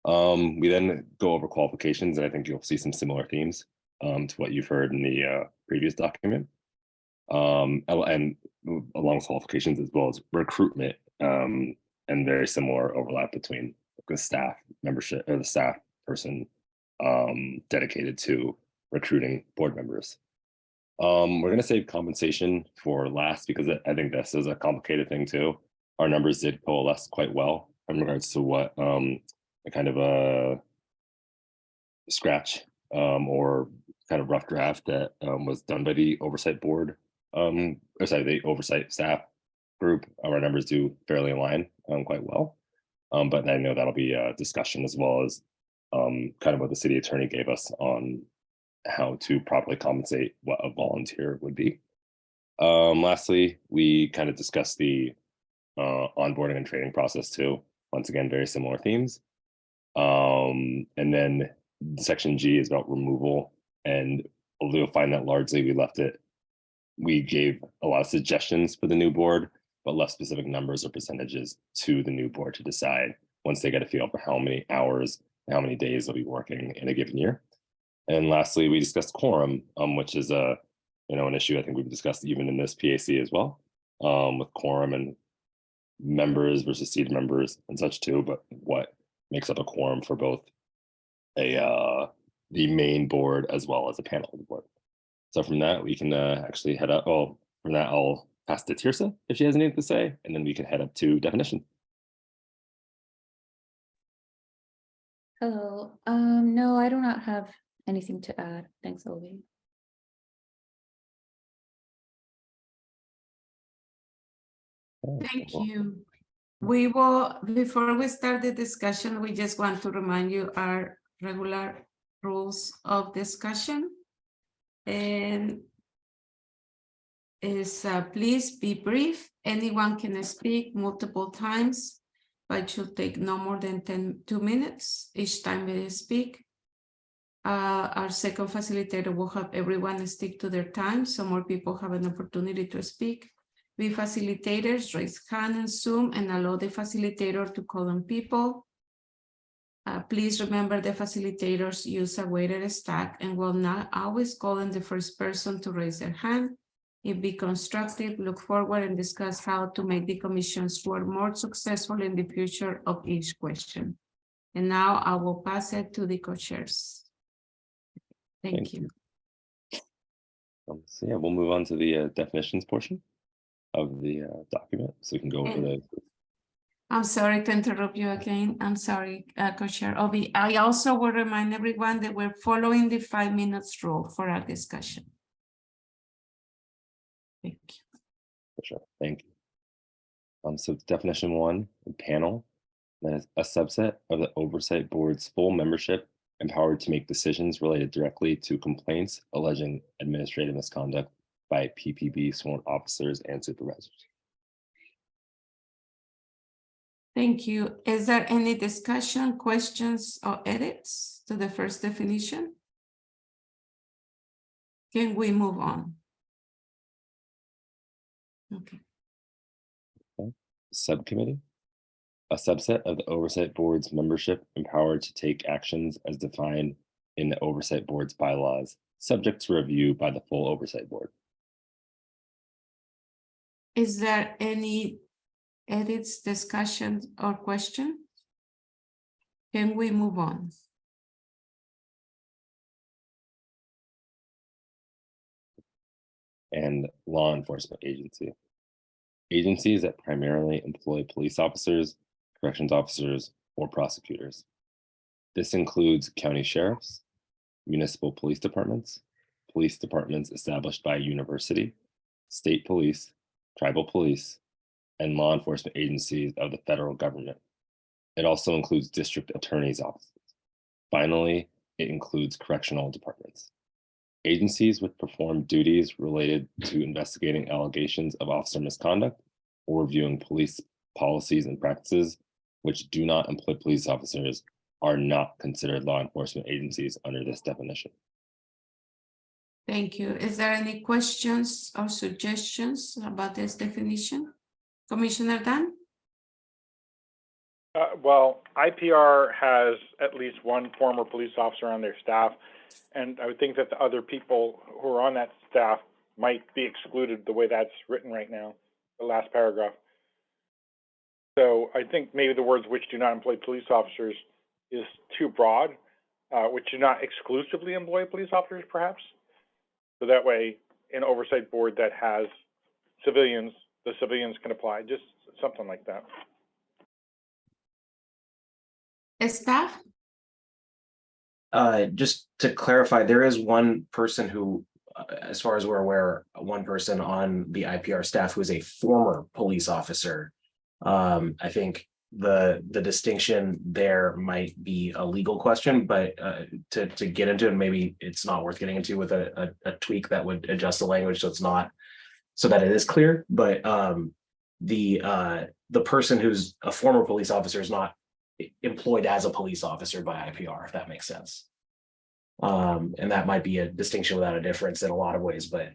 We then go over qualifications, and I think you'll see some similar themes to what you've heard in the previous document. And along with qualifications as well as recruitment, and very similar overlap between the staff membership or the staff person dedicated to recruiting board members. We're going to save compensation for last because I think this is a complicated thing too. Our numbers did coalesce quite well in regards to what a kind of a scratch or kind of rough draft that was done by the oversight board, or sorry, the oversight staff group. Our numbers do fairly align quite well, but I know that'll be a discussion as well as kind of what the city attorney gave us on how to properly compensate what a volunteer would be. Lastly, we kind of discussed the onboarding and training process too. Once again, very similar themes. And then section G is about removal, and you'll find that largely we gave a lot of suggestions for the new board, but left specific numbers or percentages to the new board to decide once they get a feel for how many hours, how many days they'll be working in a given year. And lastly, we discussed quorum, which is an issue I think we've discussed even in this PAC as well, with quorum and members versus seated members and such too, but what makes up a quorum for both the main board as well as a panel of the board. So from that, we can actually head up. Oh, from that, I'll pass to Tirsa if she has anything to say, and then we can head up to definition. Hello. No, I do not have anything to add. Thanks, Ovi. Thank you. We will, before we start the discussion, we just want to remind you our regular rules of discussion. And is please be brief. Anyone can speak multiple times, but should take no more than 2 minutes each time they speak. Our second facilitator will have everyone stick to their time so more people have an opportunity to speak. We facilitators raise hand in Zoom and allow the facilitator to call on people. Please remember the facilitators use a weighted stack and will not always call on the first person to raise their hand. If be constructive, look forward and discuss how to make the commission's work more successful in the future of each question. And now I will pass it to the co-chairs. Thank you. So yeah, we'll move on to the definitions portion of the document, so we can go over the. I'm sorry to interrupt you again. I'm sorry, Co-Chair Obi. I also will remind everyone that we're following the 5 minutes rule for our discussion. Thank you. For sure, thank you. So definition 1, panel, that is a subset of the oversight board's full membership empowered to make decisions related directly to complaints alleging administrative misconduct by PPB sworn officers and supervisors. Thank you. Is there any discussion, questions, or edits to the first definition? Can we move on? Okay. Subcommittee, a subset of the oversight board's membership empowered to take actions as defined in the oversight board's bylaws, subject to review by the full oversight board. Is there any edits, discussion, or question? Can we move on? And law enforcement agency. Agencies that primarily employ police officers, corrections officers, or prosecutors. This includes county sheriffs, municipal police departments established by a university, state police, tribal police, and law enforcement agencies of the federal government. It also includes district attorneys' offices. Finally, it includes correctional departments. Agencies which perform duties related to investigating allegations of officer misconduct or reviewing police policies and practices which do not employ police officers are not considered law enforcement agencies under this definition. Thank you. Is there any questions or suggestions about this definition? Commissioner Dan? Well, IPR has at least one former police officer on their staff, and I would think that the other people who are on that staff might be excluded the way that's written right now, the last paragraph. So I think maybe the words which do not employ police officers is too broad, which do not exclusively employ police officers, perhaps. So that way, an oversight board that has civilians, the civilians can apply, just something like that. Staff? Just to clarify, there is one person who, as far as we're aware, one person on the IPR staff who is a former police officer. I think the distinction there might be a legal question, but to get into it, maybe it's not worth getting into with a tweak that would adjust the language so it's not, so that it is clear. But the person who's a former police officer is not employed as a police officer by IPR, if that makes sense. And that might be a distinction without a difference in a lot of ways, but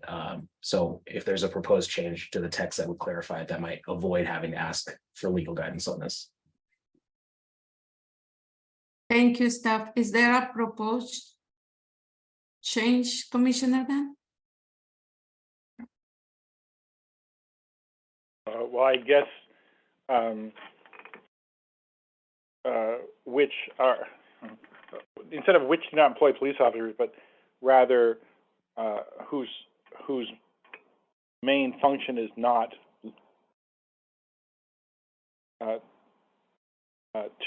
so if there's a proposed change to the text that would clarify it, that might avoid having to ask for legal guidance on this. Thank you, staff. Is there a proposed change, Commissioner Dan? Well, I guess which are, instead of which do not employ police officers, but rather whose main function is not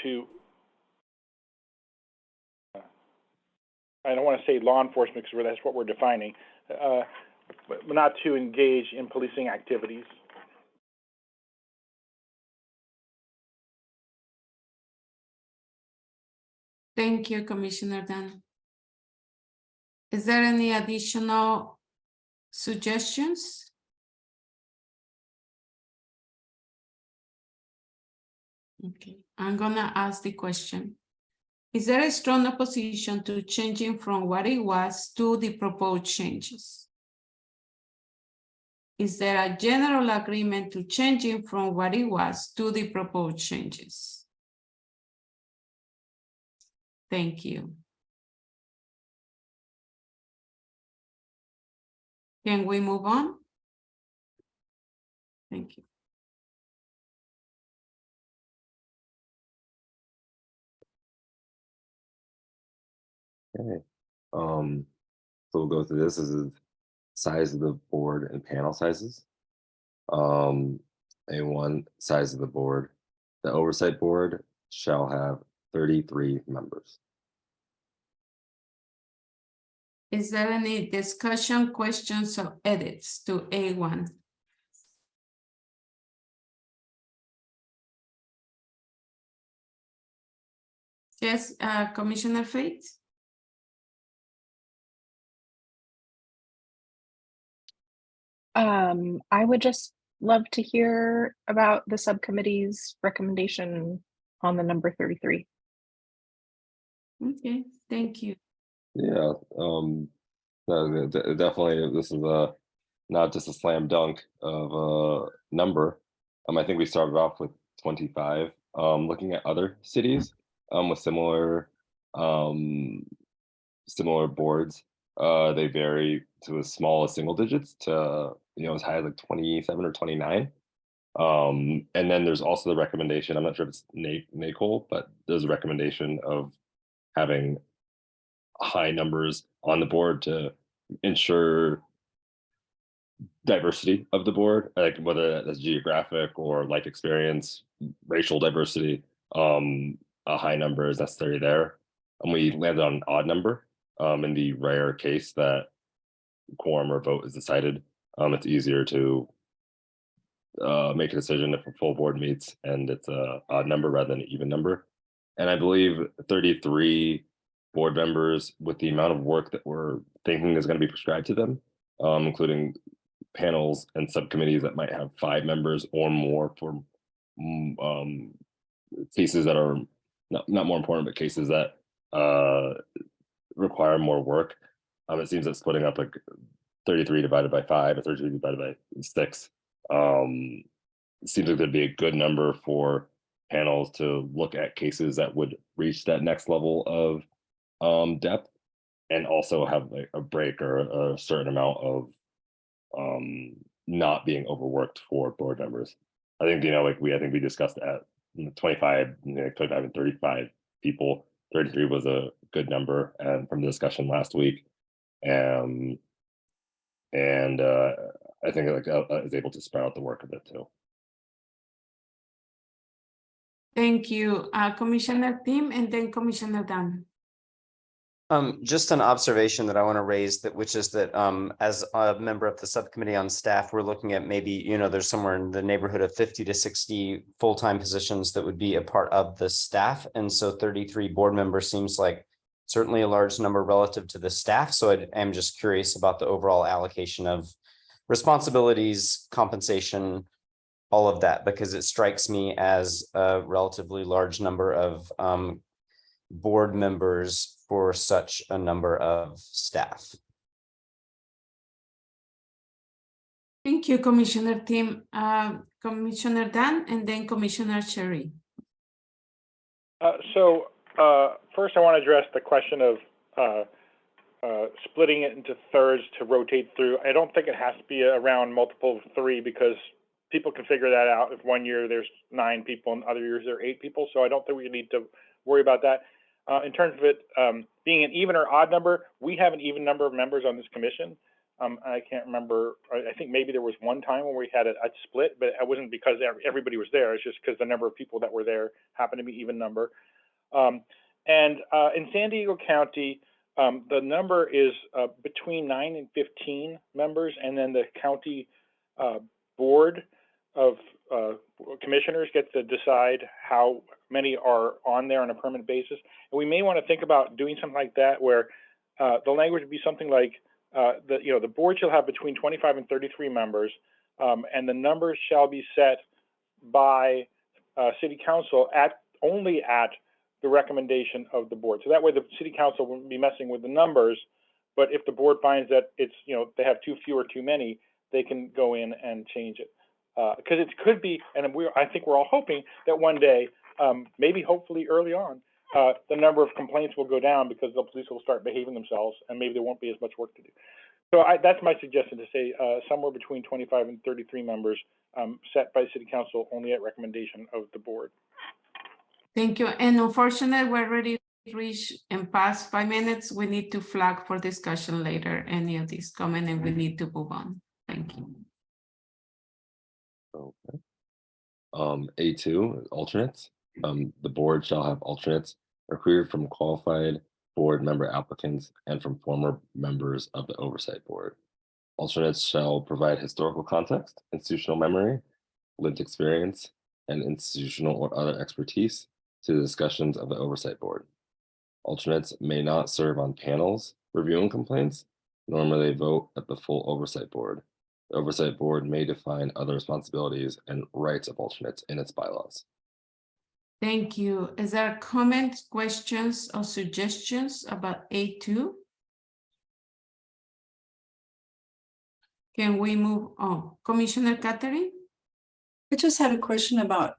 to, I don't want to say law enforcement because that's what we're defining, but not to engage in policing activities. Thank you, Commissioner Dan. Is there any additional suggestions? Okay, I'm gonna ask the question. Is there a strong opposition to changing from what it was to the proposed changes? Is there a general agreement to changing from what it was to the proposed changes? Thank you. Can we move on? Thank you. Okay. So we'll go through this. This is size of the board and panel sizes. A1 size of the board. The oversight board shall have 33 members. Is there any discussion, questions, or edits to A1? Yes, Commissioner Faith? I would just love to hear about the subcommittee's recommendation on the number 33. Okay, thank you. Yeah, definitely this is not just a slam dunk of a number. I think we started off with 25. Looking at other cities with similar boards, they vary to as small as single digits to as high as like 27 or 29. And then there's also the recommendation. I'm not sure if it's NACOL, but there's a recommendation of having high numbers on the board to ensure diversity of the board, like whether that's geographic or life experience, racial diversity. A high number is necessary there, and we landed on an odd number. In the rare case that quorum or vote is decided, it's easier to make a decision if a full board meets and it's a odd number rather than an even number. And I believe 33 board members, with the amount of work that we're thinking is going to be prescribed to them, including panels and subcommittees that might have 5 members or more for cases that are not more important, but cases that require more work. It seems that splitting up like 33 divided by 5 or 33 divided by 6 seems like there'd be a good number for panels to look at cases that would reach that next level of depth, and also have like a break or a certain amount of not being overworked for board members. I think I think we discussed at 25 and 35 people. 33 was a good number, and from the discussion last week, and I think is able to spread out the work a bit too. Thank you, Commissioner Tim, and then Commissioner Dan. Just an observation that I want to raise, which is that as a member of the subcommittee on staff, we're looking at maybe, there's somewhere in the neighborhood of 50 to 60 full-time positions that would be a part of the staff. And so 33 board members seems like certainly a large number relative to the staff. So I am just curious about the overall allocation of responsibilities, compensation, all of that, because it strikes me as a relatively large number of board members for such a number of staff. Thank you, Commissioner Tim. Commissioner Dan, and then Commissioner Sherry. First I want to address the question of splitting it into thirds to rotate through. I don't think it has to be around multiple of 3, because people can figure that out. If one year there's 9 people and other years there are 8 people, so I don't think we need to worry about that. In terms of it being an even or odd number, we have an even number of members on this commission. I can't remember. I think maybe there was one time when we had a split, but it wasn't because everybody was there. It's just because the number of people that were there happened to be even number. In San Diego County, the number is between 9 and 15 members, and then the county board of commissioners get to decide how many are on there on a permanent basis. And we may want to think about doing something like that where the language would be something like the board shall have between 25 and 33 members, and the numbers shall be set by city council only at the recommendation of the board. So that way the city council wouldn't be messing with the numbers, but if the board finds that it's, they have too few or too many, they can go in and change it. Because it could be, and I think we're all hoping that one day, maybe hopefully early on, the number of complaints will go down because the police will start behaving themselves and maybe there won't be as much work to do. So that's my suggestion, to say somewhere between 25 and 33 members set by city council only at recommendation of the board. Thank you. And unfortunately, we're already reached and past 5 minutes. We need to flag for discussion later any of these comments, and we need to move on. Thank you. Okay. A2, alternates. The board shall have alternates recruited from qualified board member applicants and from former members of the oversight board. Alternates shall provide historical context, institutional memory, lived experience, and institutional or other expertise to the discussions of the oversight board. Alternates may not serve on panels reviewing complaints, nor may they vote at the full oversight board. The oversight board may define other responsibilities and rights of alternates in its bylaws. Thank you. Is there comments, questions, or suggestions about A2? Can we move on? Commissioner Catherine? I just had a question about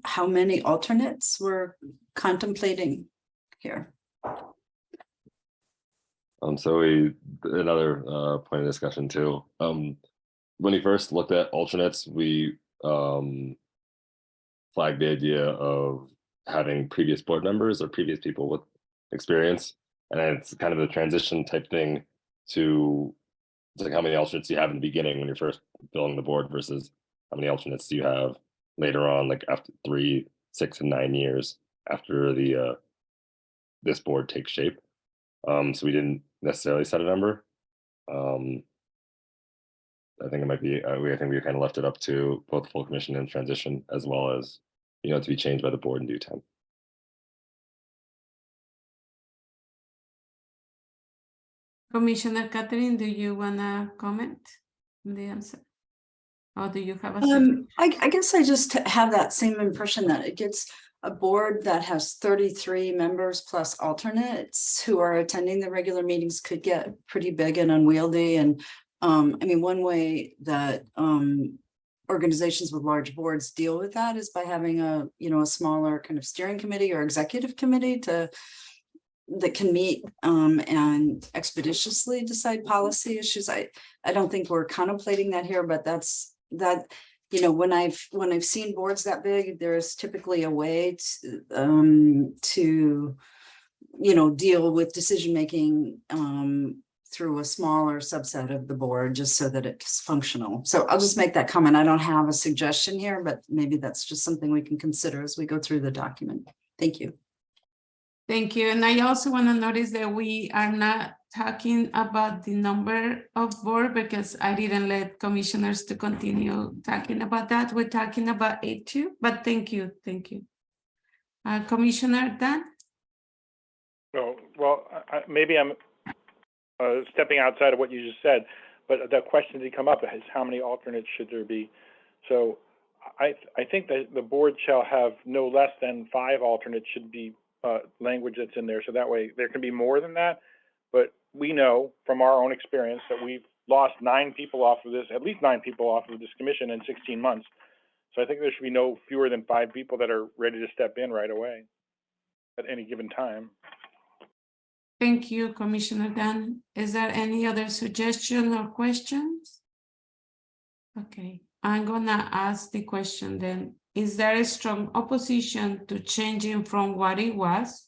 how many alternates we're contemplating here. So another point of discussion too. When we first looked at alternates, we flagged the idea of having previous board members or previous people with experience, and it's kind of a transition type thing to like how many alternates you have in the beginning when you're first filling the board versus how many alternates do you have later on, like after 3, 6, and 9 years after the this board takes shape. So we didn't necessarily set a number. I think it might be, I think we kind of left it up to both full commission and transition, as well as, to be changed by the board in due time. Commissioner Catherine, do you want to comment on the answer? Or do you have a I guess I just have that same impression that it gets a board that has 33 members plus alternates who are attending the regular meetings could get pretty big and unwieldy. And I mean, one way that organizations with large boards deal with that is by having a smaller kind of steering committee or executive committee that can meet and expeditiously decide policy issues. I don't think we're contemplating that here, but when I've seen boards that big, there's typically a way to deal with decision making through a smaller subset of the board, just so that it's functional. So I'll just make that comment. I don't have a suggestion here, but maybe that's just something we can consider as we go through the document. Thank you. Thank you. And I also want to notice that we are not talking about the number of board, because I didn't let commissioners to continue talking about that. We're talking about A2, but thank you. Thank you. Commissioner Dan? Oh, well, maybe I'm stepping outside of what you just said, but the question that come up is how many alternates should there be? So I think that the board shall have no less than 5 alternates should be language that's in there. So that way there can be more than that. But we know from our own experience that we've lost 9 people off of this, at least 9 people off of this commission in 16 months. So I think there should be no fewer than 5 people that are ready to step in right away at any given time. Thank you, Commissioner Dan. Is there any other suggestion or questions? Okay, I'm gonna ask the question then. Is there a strong opposition to changing from what it was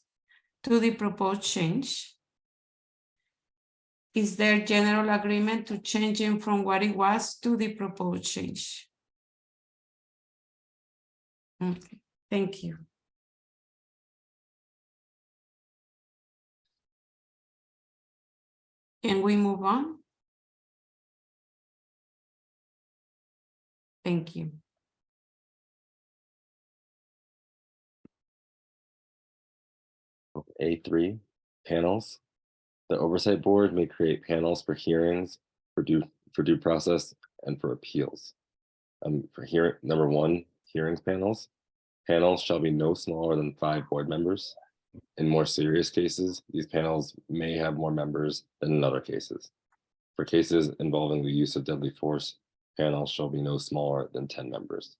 to the proposed change? Is there general agreement to changing from what it was to the proposed change? Okay, thank you. Can we move on? Thank you. A3, panels. The Oversight Board may create panels for hearings, for due process, and for appeals. Number 1, hearings panels. Panels shall be no smaller than 5 board members. In more serious cases, these panels may have more members than in other cases. For cases involving the use of deadly force, panels shall be no smaller than 10 members.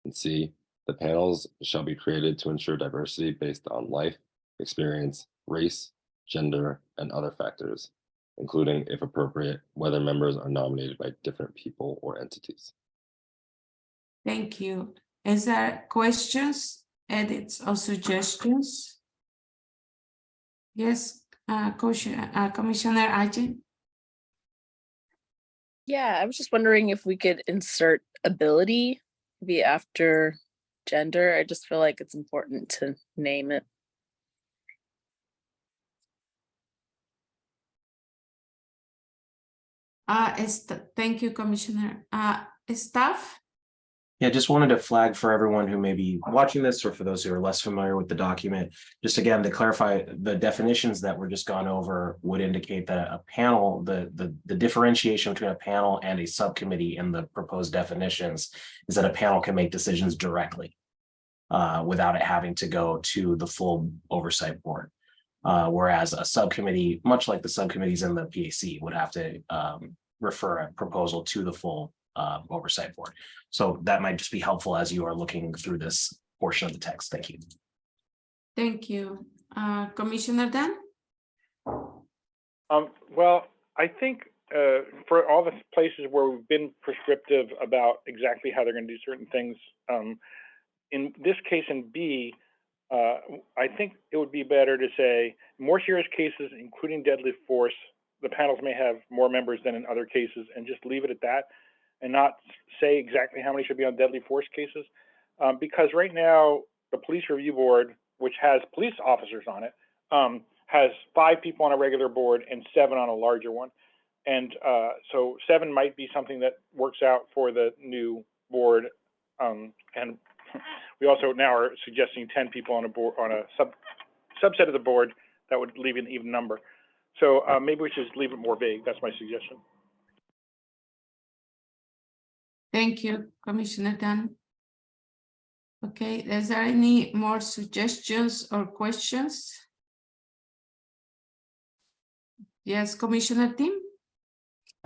And C, the panels shall be created to ensure diversity based on life, experience, race, gender, and other factors, including, if appropriate, whether members are nominated by different people or entities. Thank you. Is there questions, edits, or suggestions? Yes, Commissioner Ajin? Yeah, I was just wondering if we could insert ability maybe after gender. I just feel like it's important to name it. Thank you, Commissioner. Staff? Yeah, just wanted to flag for everyone who may be watching this, or for those who are less familiar with the document, just again to clarify, the definitions that were just gone over would indicate that a panel, the differentiation between a panel and a subcommittee in the proposed definitions is that a panel can make decisions directly without it having to go to the full oversight board. Whereas a subcommittee, much like the subcommittees in the PAC, would have to refer a proposal to the full oversight board. So that might just be helpful as you are looking through this portion of the text. Thank you. Thank you. Commissioner Dan? Well, I think for all the places where we've been prescriptive about exactly how they're going to do certain things, in this case in B, I think it would be better to say more serious cases, including deadly force, the panels may have more members than in other cases, and just leave it at that and not say exactly how many should be on deadly force cases. Because right now, the police review board, which has police officers on it, has 5 people on a regular board and 7 on a larger one. And so 7 might be something that works out for the new board. And we also now are suggesting 10 people on a board, on a subset of the board. That would leave an even number. So maybe we should just leave it more vague. That's my suggestion. Thank you, Commissioner Dan. Okay, is there any more suggestions or questions? Yes, Commissioner Tim?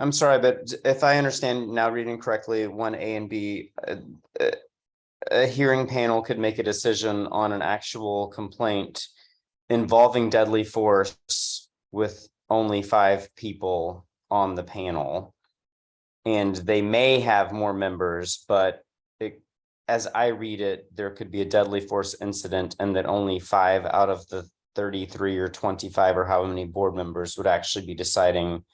I'm sorry, but if I understand now reading correctly, 1A and B, a hearing panel could make a decision on an actual complaint involving deadly force with only 5 people on the panel. And they may have more members, but as I read it, there could be a deadly force incident and that only 5 out of the 33 or 25 or how many board members would actually be deciding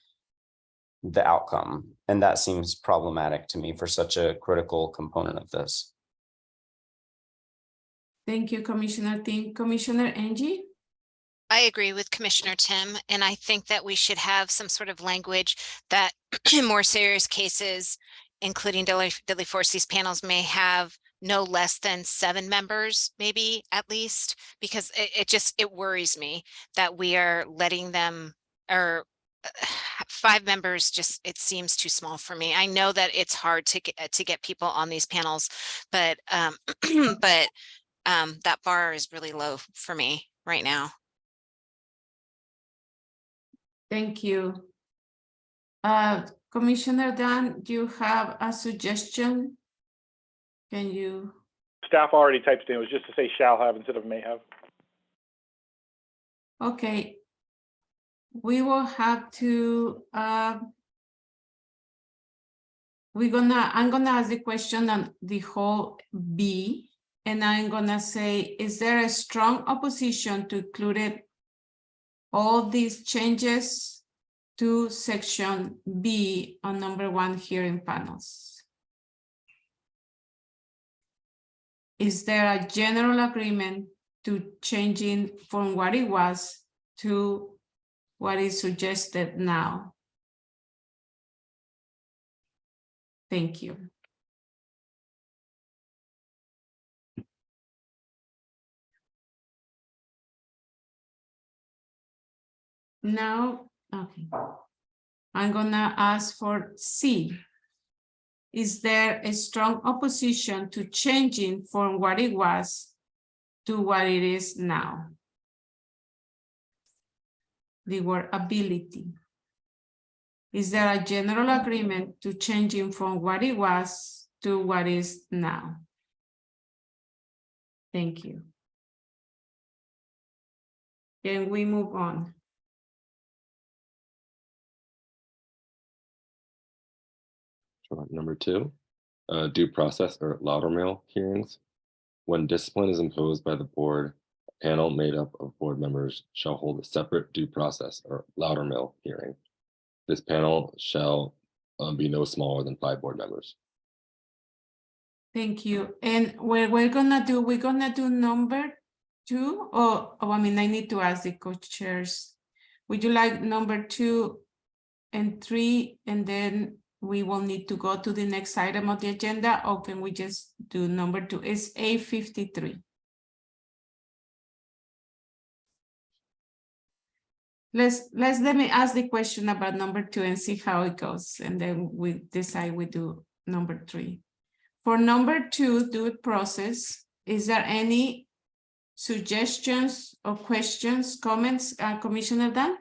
the outcome. And that seems problematic to me for such a critical component of this. Thank you, Commissioner Tim. Commissioner Angie? I agree with Commissioner Tim, and I think that we should have some sort of language that in more serious cases, including deadly force, these panels may have no less than 7 members, maybe at least, because it worries me that we are letting them, or 5 members, just it seems too small for me. I know that it's hard to get people on these panels, but that bar is really low for me right now. Thank you. Commissioner Dan, do you have a suggestion? Can you? Staff already typed in. It was just to say shall have instead of may have. Okay. We will have to, I'm gonna ask the question on the whole B, and I'm gonna say, is there a strong opposition to include all these changes to section B on number 1 hearing panels? Is there a general agreement to changing from what it was to what is suggested now? Thank you. Now, okay. I'm gonna ask for C. Is there a strong opposition to changing from what it was to what it is now? The word ability. Is there a general agreement to changing from what it was to what is now? Thank you. Can we move on? Sure. Number 2, due process or Loudermill hearings. When discipline is imposed by the board, a panel made up of board members shall hold a separate due process or Loudermill hearing. This panel shall be no smaller than 5 board members. Thank you. And we're gonna do number 2, or I mean, I need to ask the co-chairs. Would you like number 2 and 3, and then we will need to go to the next item of the agenda, or can we just do number 2? It's A53. Let me ask the question about number 2 and see how it goes, and then we decide we do number 3. For number 2, due process, is there any suggestions or questions, comments, Commissioner Dan?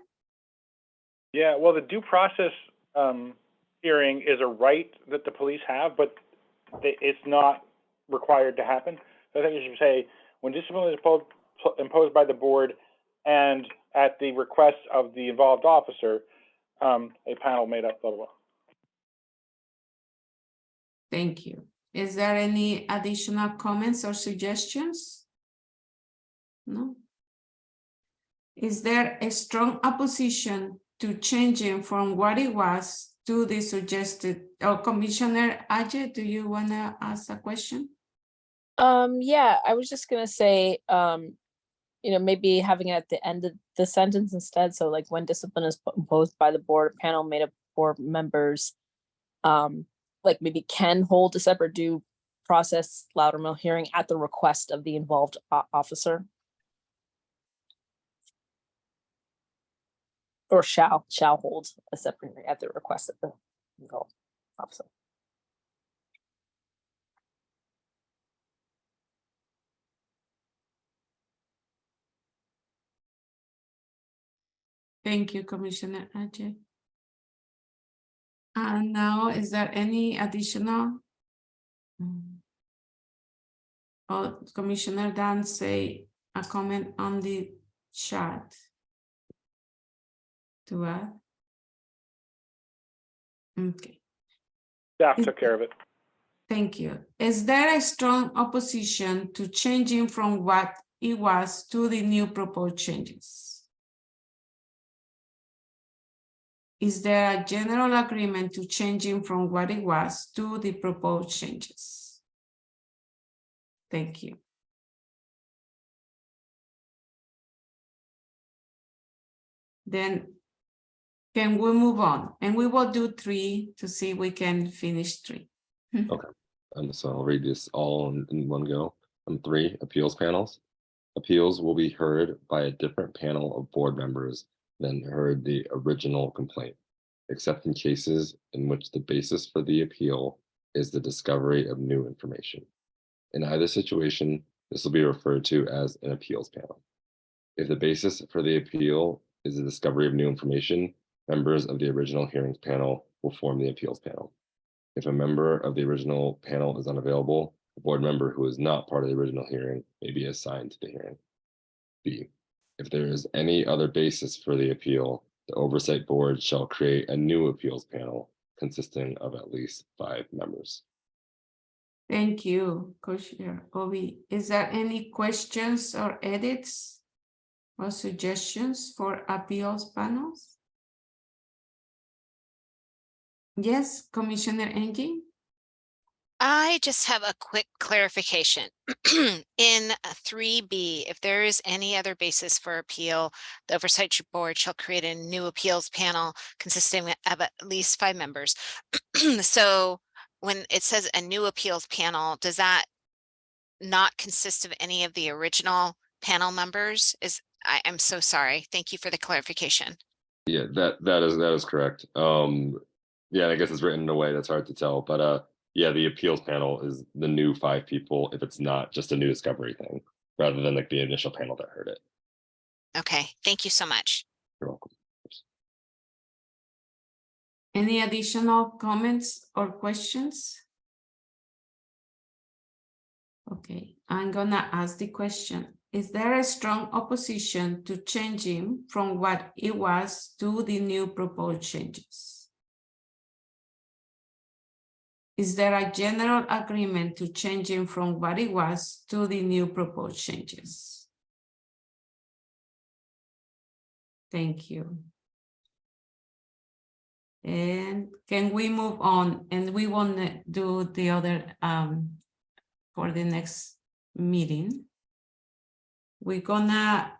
Yeah, well, the due process hearing is a right that the police have, but it's not required to happen. So I think you should say, when discipline is imposed by the board and at the request of the involved officer, a panel made up, blah, blah, blah. Thank you. Is there any additional comments or suggestions? No. Is there a strong opposition to changing from what it was to the suggested? Or Commissioner Ajay, do you want to ask a question? Yeah, I was just gonna say, maybe having it at the end of the sentence instead. So like, when discipline is imposed by the board, a panel made up of board members, like maybe can hold a separate due process Loudermill hearing at the request of the involved officer. Or shall hold a separate hearing at the request of the involved officer. Thank you, Commissioner Ajay. And now, is there any additional? Oh, Commissioner Dan say a comment on the chat to add. Okay. Staff took care of it. Thank you. Is there a strong opposition to changing from what it was to the new proposed changes? Is there a general agreement to changing from what it was to the proposed changes? Thank you. Then can we move on? And we will do 3 to see if we can finish 3. Okay, so I'll read this all in one go. 3, appeals panels. Appeals will be heard by a different panel of board members than heard the original complaint, except in cases in which the basis for the appeal is the discovery of new information. In either situation, this will be referred to as an appeals panel. If the basis for the appeal is the discovery of new information, members of the original hearings panel will form the appeals panel. If a member of the original panel is unavailable, a board member who is not part of the original hearing may be assigned to the hearing. B, if there is any other basis for the appeal, the Oversight Board shall create a new appeals panel consisting of at least 5 members. Thank you, Commissioner Obi. Is there any questions or edits or suggestions for appeals panels? Yes, Commissioner Angie? I just have a quick clarification. In 3B, if there is any other basis for appeal, the Oversight Board shall create a new appeals panel consisting of at least 5 members. So when it says a new appeals panel, does that not consist of any of the original panel members? I'm so sorry. Thank you for the clarification. Yeah, that is correct. Yeah, I guess it's written in a way that's hard to tell, but yeah, the appeals panel is the new 5 people if it's not just a new discovery thing, rather than like the initial panel that heard it. Okay, thank you so much. You're welcome. Any additional comments or questions? Okay, I'm gonna ask the question. Is there a strong opposition to changing from what it was to the new proposed changes? Is there a general agreement to changing from what it was to the new proposed changes? Thank you. And can we move on? And we want to do the other for the next meeting. We're gonna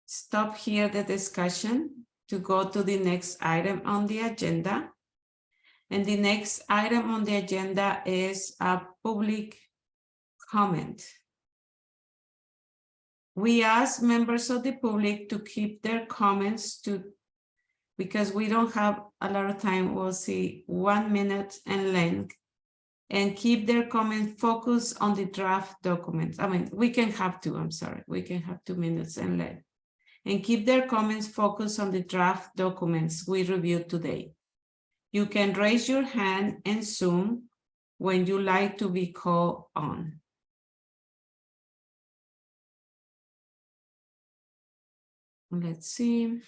stop here the discussion to go to the next item on the agenda. And the next item on the agenda is a public comment. We ask members of the public to keep their comments because we don't have a lot of time. We'll see 1 minute in length, and keep their comment focused on the draft documents. I mean, we can have 2, I'm sorry. We can have 2 minutes in length, and keep their comments focused on the draft documents we reviewed today. You can raise your hand in Zoom when you like to be called on. Let's see.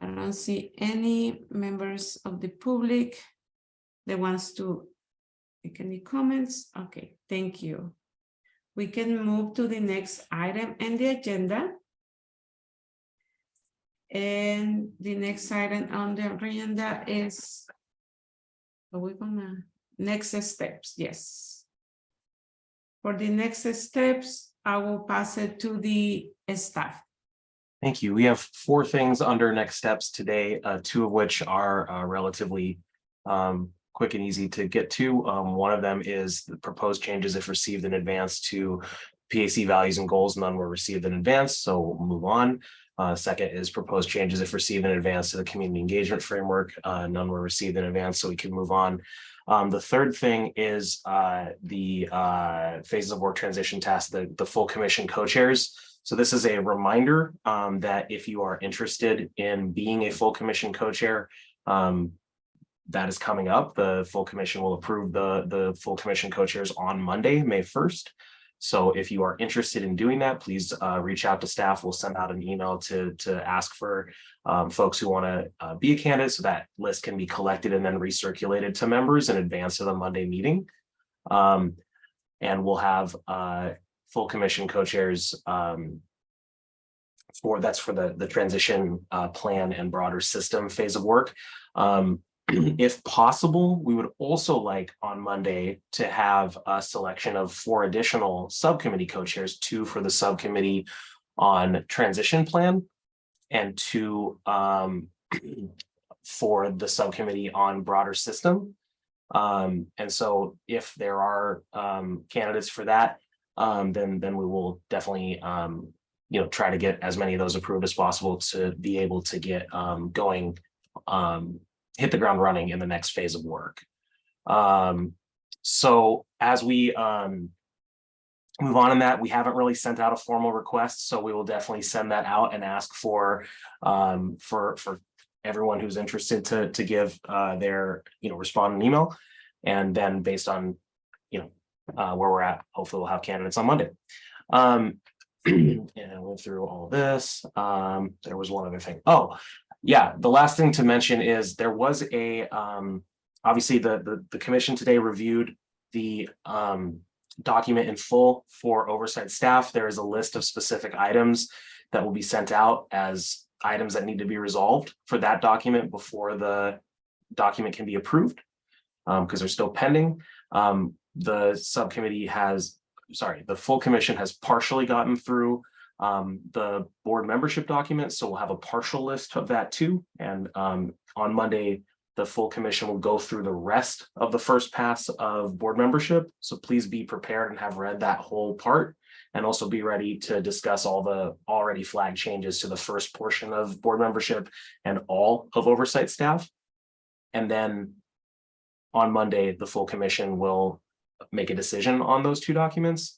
I don't see any members of the public that wants to make any comments. Okay, thank you. We can move to the next item in the agenda. And the next item on the agenda is, are we gonna, next steps, yes. For the next steps, I will pass it to the staff. Thank you. We have 4 things under next steps today, 2 of which are relatively quick and easy to get to. One of them is the proposed changes if received in advance to PAC values and goals. None were received in advance, so we'll move on. Second is proposed changes if received in advance to the community engagement framework. None were received in advance, so we can move on. The third thing is the phases of work transition task, the full commission co-chairs. So this is a reminder that if you are interested in being a full commission co-chair, that is coming up. The full commission will approve the full commission co-chairs on Monday, May 1st. So if you are interested in doing that, please reach out to staff. We'll send out an email to ask for folks who want to be a candidate, so that list can be collected and then recirculated to members in advance of the Monday meeting. And we'll have full commission co-chairs for the transition plan and broader system phase of work. If possible, we would also like on Monday to have a selection of 4 additional subcommittee co-chairs, 2 for the subcommittee on transition plan and 2 for the subcommittee on broader system. And so if there are candidates for that, then we will definitely try to get as many of those approved as possible to be able to get going, hit the ground running in the next phase of work. So as we move on in that, we haven't really sent out a formal request, so we will definitely send that out and ask for everyone who's interested to give their respond an email, and then based on where we're at, hopefully we'll have candidates on Monday. And I went through all this. There was one other thing. Oh, yeah, the last thing to mention is there was a obviously the commission today reviewed the document in full for oversight staff. There is a list of specific items that will be sent out as items that need to be resolved for that document before the document can be approved, because they're still pending. The subcommittee has, the full commission has partially gotten through the board membership document, so we'll have a partial list of that too. And on Monday, the full commission will go through the rest of the first pass of board membership. So please be prepared and have read that whole part and also be ready to discuss all the already flagged changes to the first portion of board membership and all of oversight staff. And then on Monday, the full commission will make a decision on those two documents.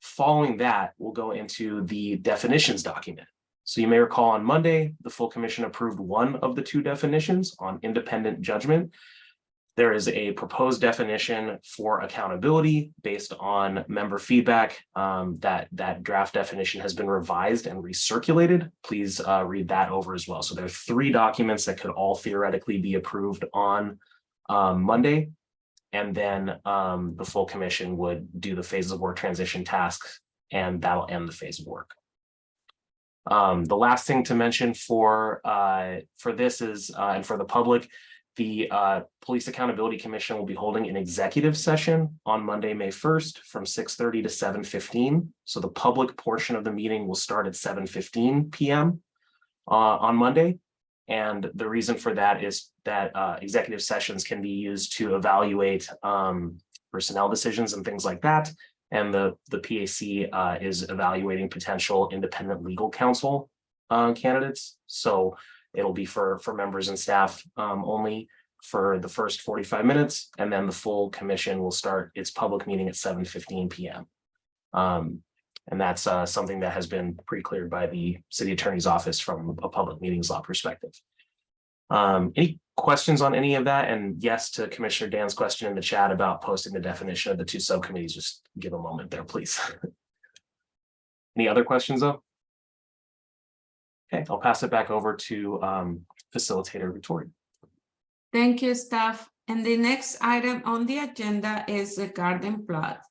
Following that, we'll go into the definitions document. So you may recall on Monday, the full commission approved one of the two definitions on independent judgment. There is a proposed definition for accountability based on member feedback. That draft definition has been revised and recirculated. Please read that over as well. So there are three documents that could all theoretically be approved on Monday. And then the full commission would do the phases of work transition tasks, and that'll end the phase of work. The last thing to mention for this is, and for the public, the Police Accountability Commission will be holding an executive session on Monday, May 1st from 6:30 to 7:15. So the public portion of the meeting will start at 7:15 p.m. On Monday. And the reason for that is that executive sessions can be used to evaluate personnel decisions and things like that. And the PAC is evaluating potential independent legal counsel candidates. So it'll be for members and staff only for the first 45 minutes. And then the full commission will start its public meeting at 7:15 p.m. And that's something that has been pre-cleared by the city attorney's office from a public meetings law perspective. Any questions on any of that? And yes, to Commissioner Dan's question in the chat about posting the definition of the two subcommittees, just give a moment there, please. Any other questions though? Okay, I'll pass it back over to facilitator Victoria. Thank you, staff. And the next item on the agenda is the garden plot.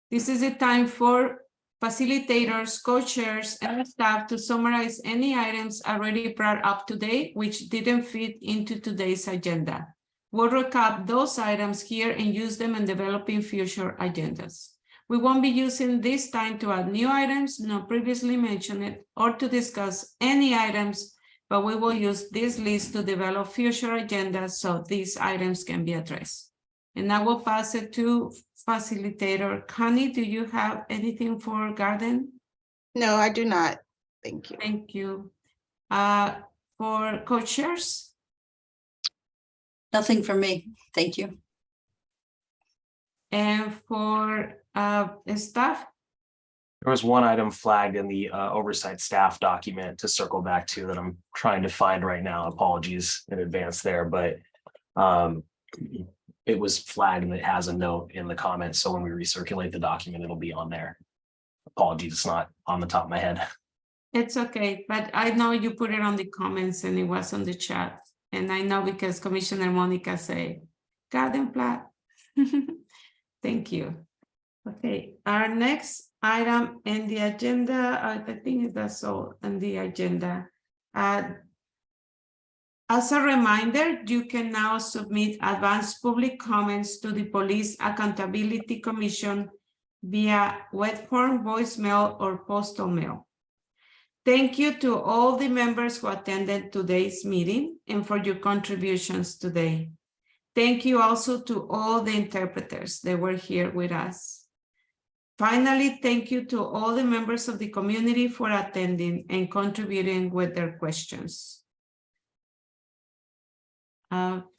This is the time for facilitators, co-chairs, and staff to summarize any items already brought up today which didn't fit into today's agenda. We'll recap those items here and use them in developing future agendas. We won't be using this time to add new items not previously mentioned or to discuss any items, but we will use this list to develop future agendas so these items can be addressed. And I will pass it to facilitator Connie. Do you have anything for garden? No, I do not. Thank you. Thank you. For co-chairs? Nothing for me. Thank you. And for staff? There was one item flagged in the oversight staff document to circle back to that I'm trying to find right now. Apologies in advance there, but it was flagged and it has a note in the comments. So when we recirculate the document, it'll be on there. Apologies, it's not on the top of my head. It's okay, but I know you put it on the comments and it was on the chat. And I know because Commissioner Monica said, garden plot. Thank you. Okay, our next item in the agenda, I think that's all on the agenda. As a reminder, you can now submit advanced public comments to the Police Accountability Commission via web form, voicemail, or postal mail. Thank you to all the members who attended today's meeting and for your contributions today. Thank you also to all the interpreters that were here with us. Finally, thank you to all the members of the community for attending and contributing with their questions.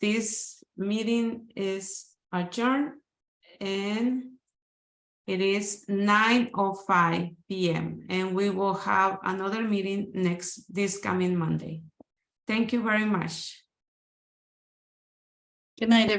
This meeting is adjourned and it is 9:05 p.m. and we will have another meeting this coming Monday. Thank you very much. Good night, everyone.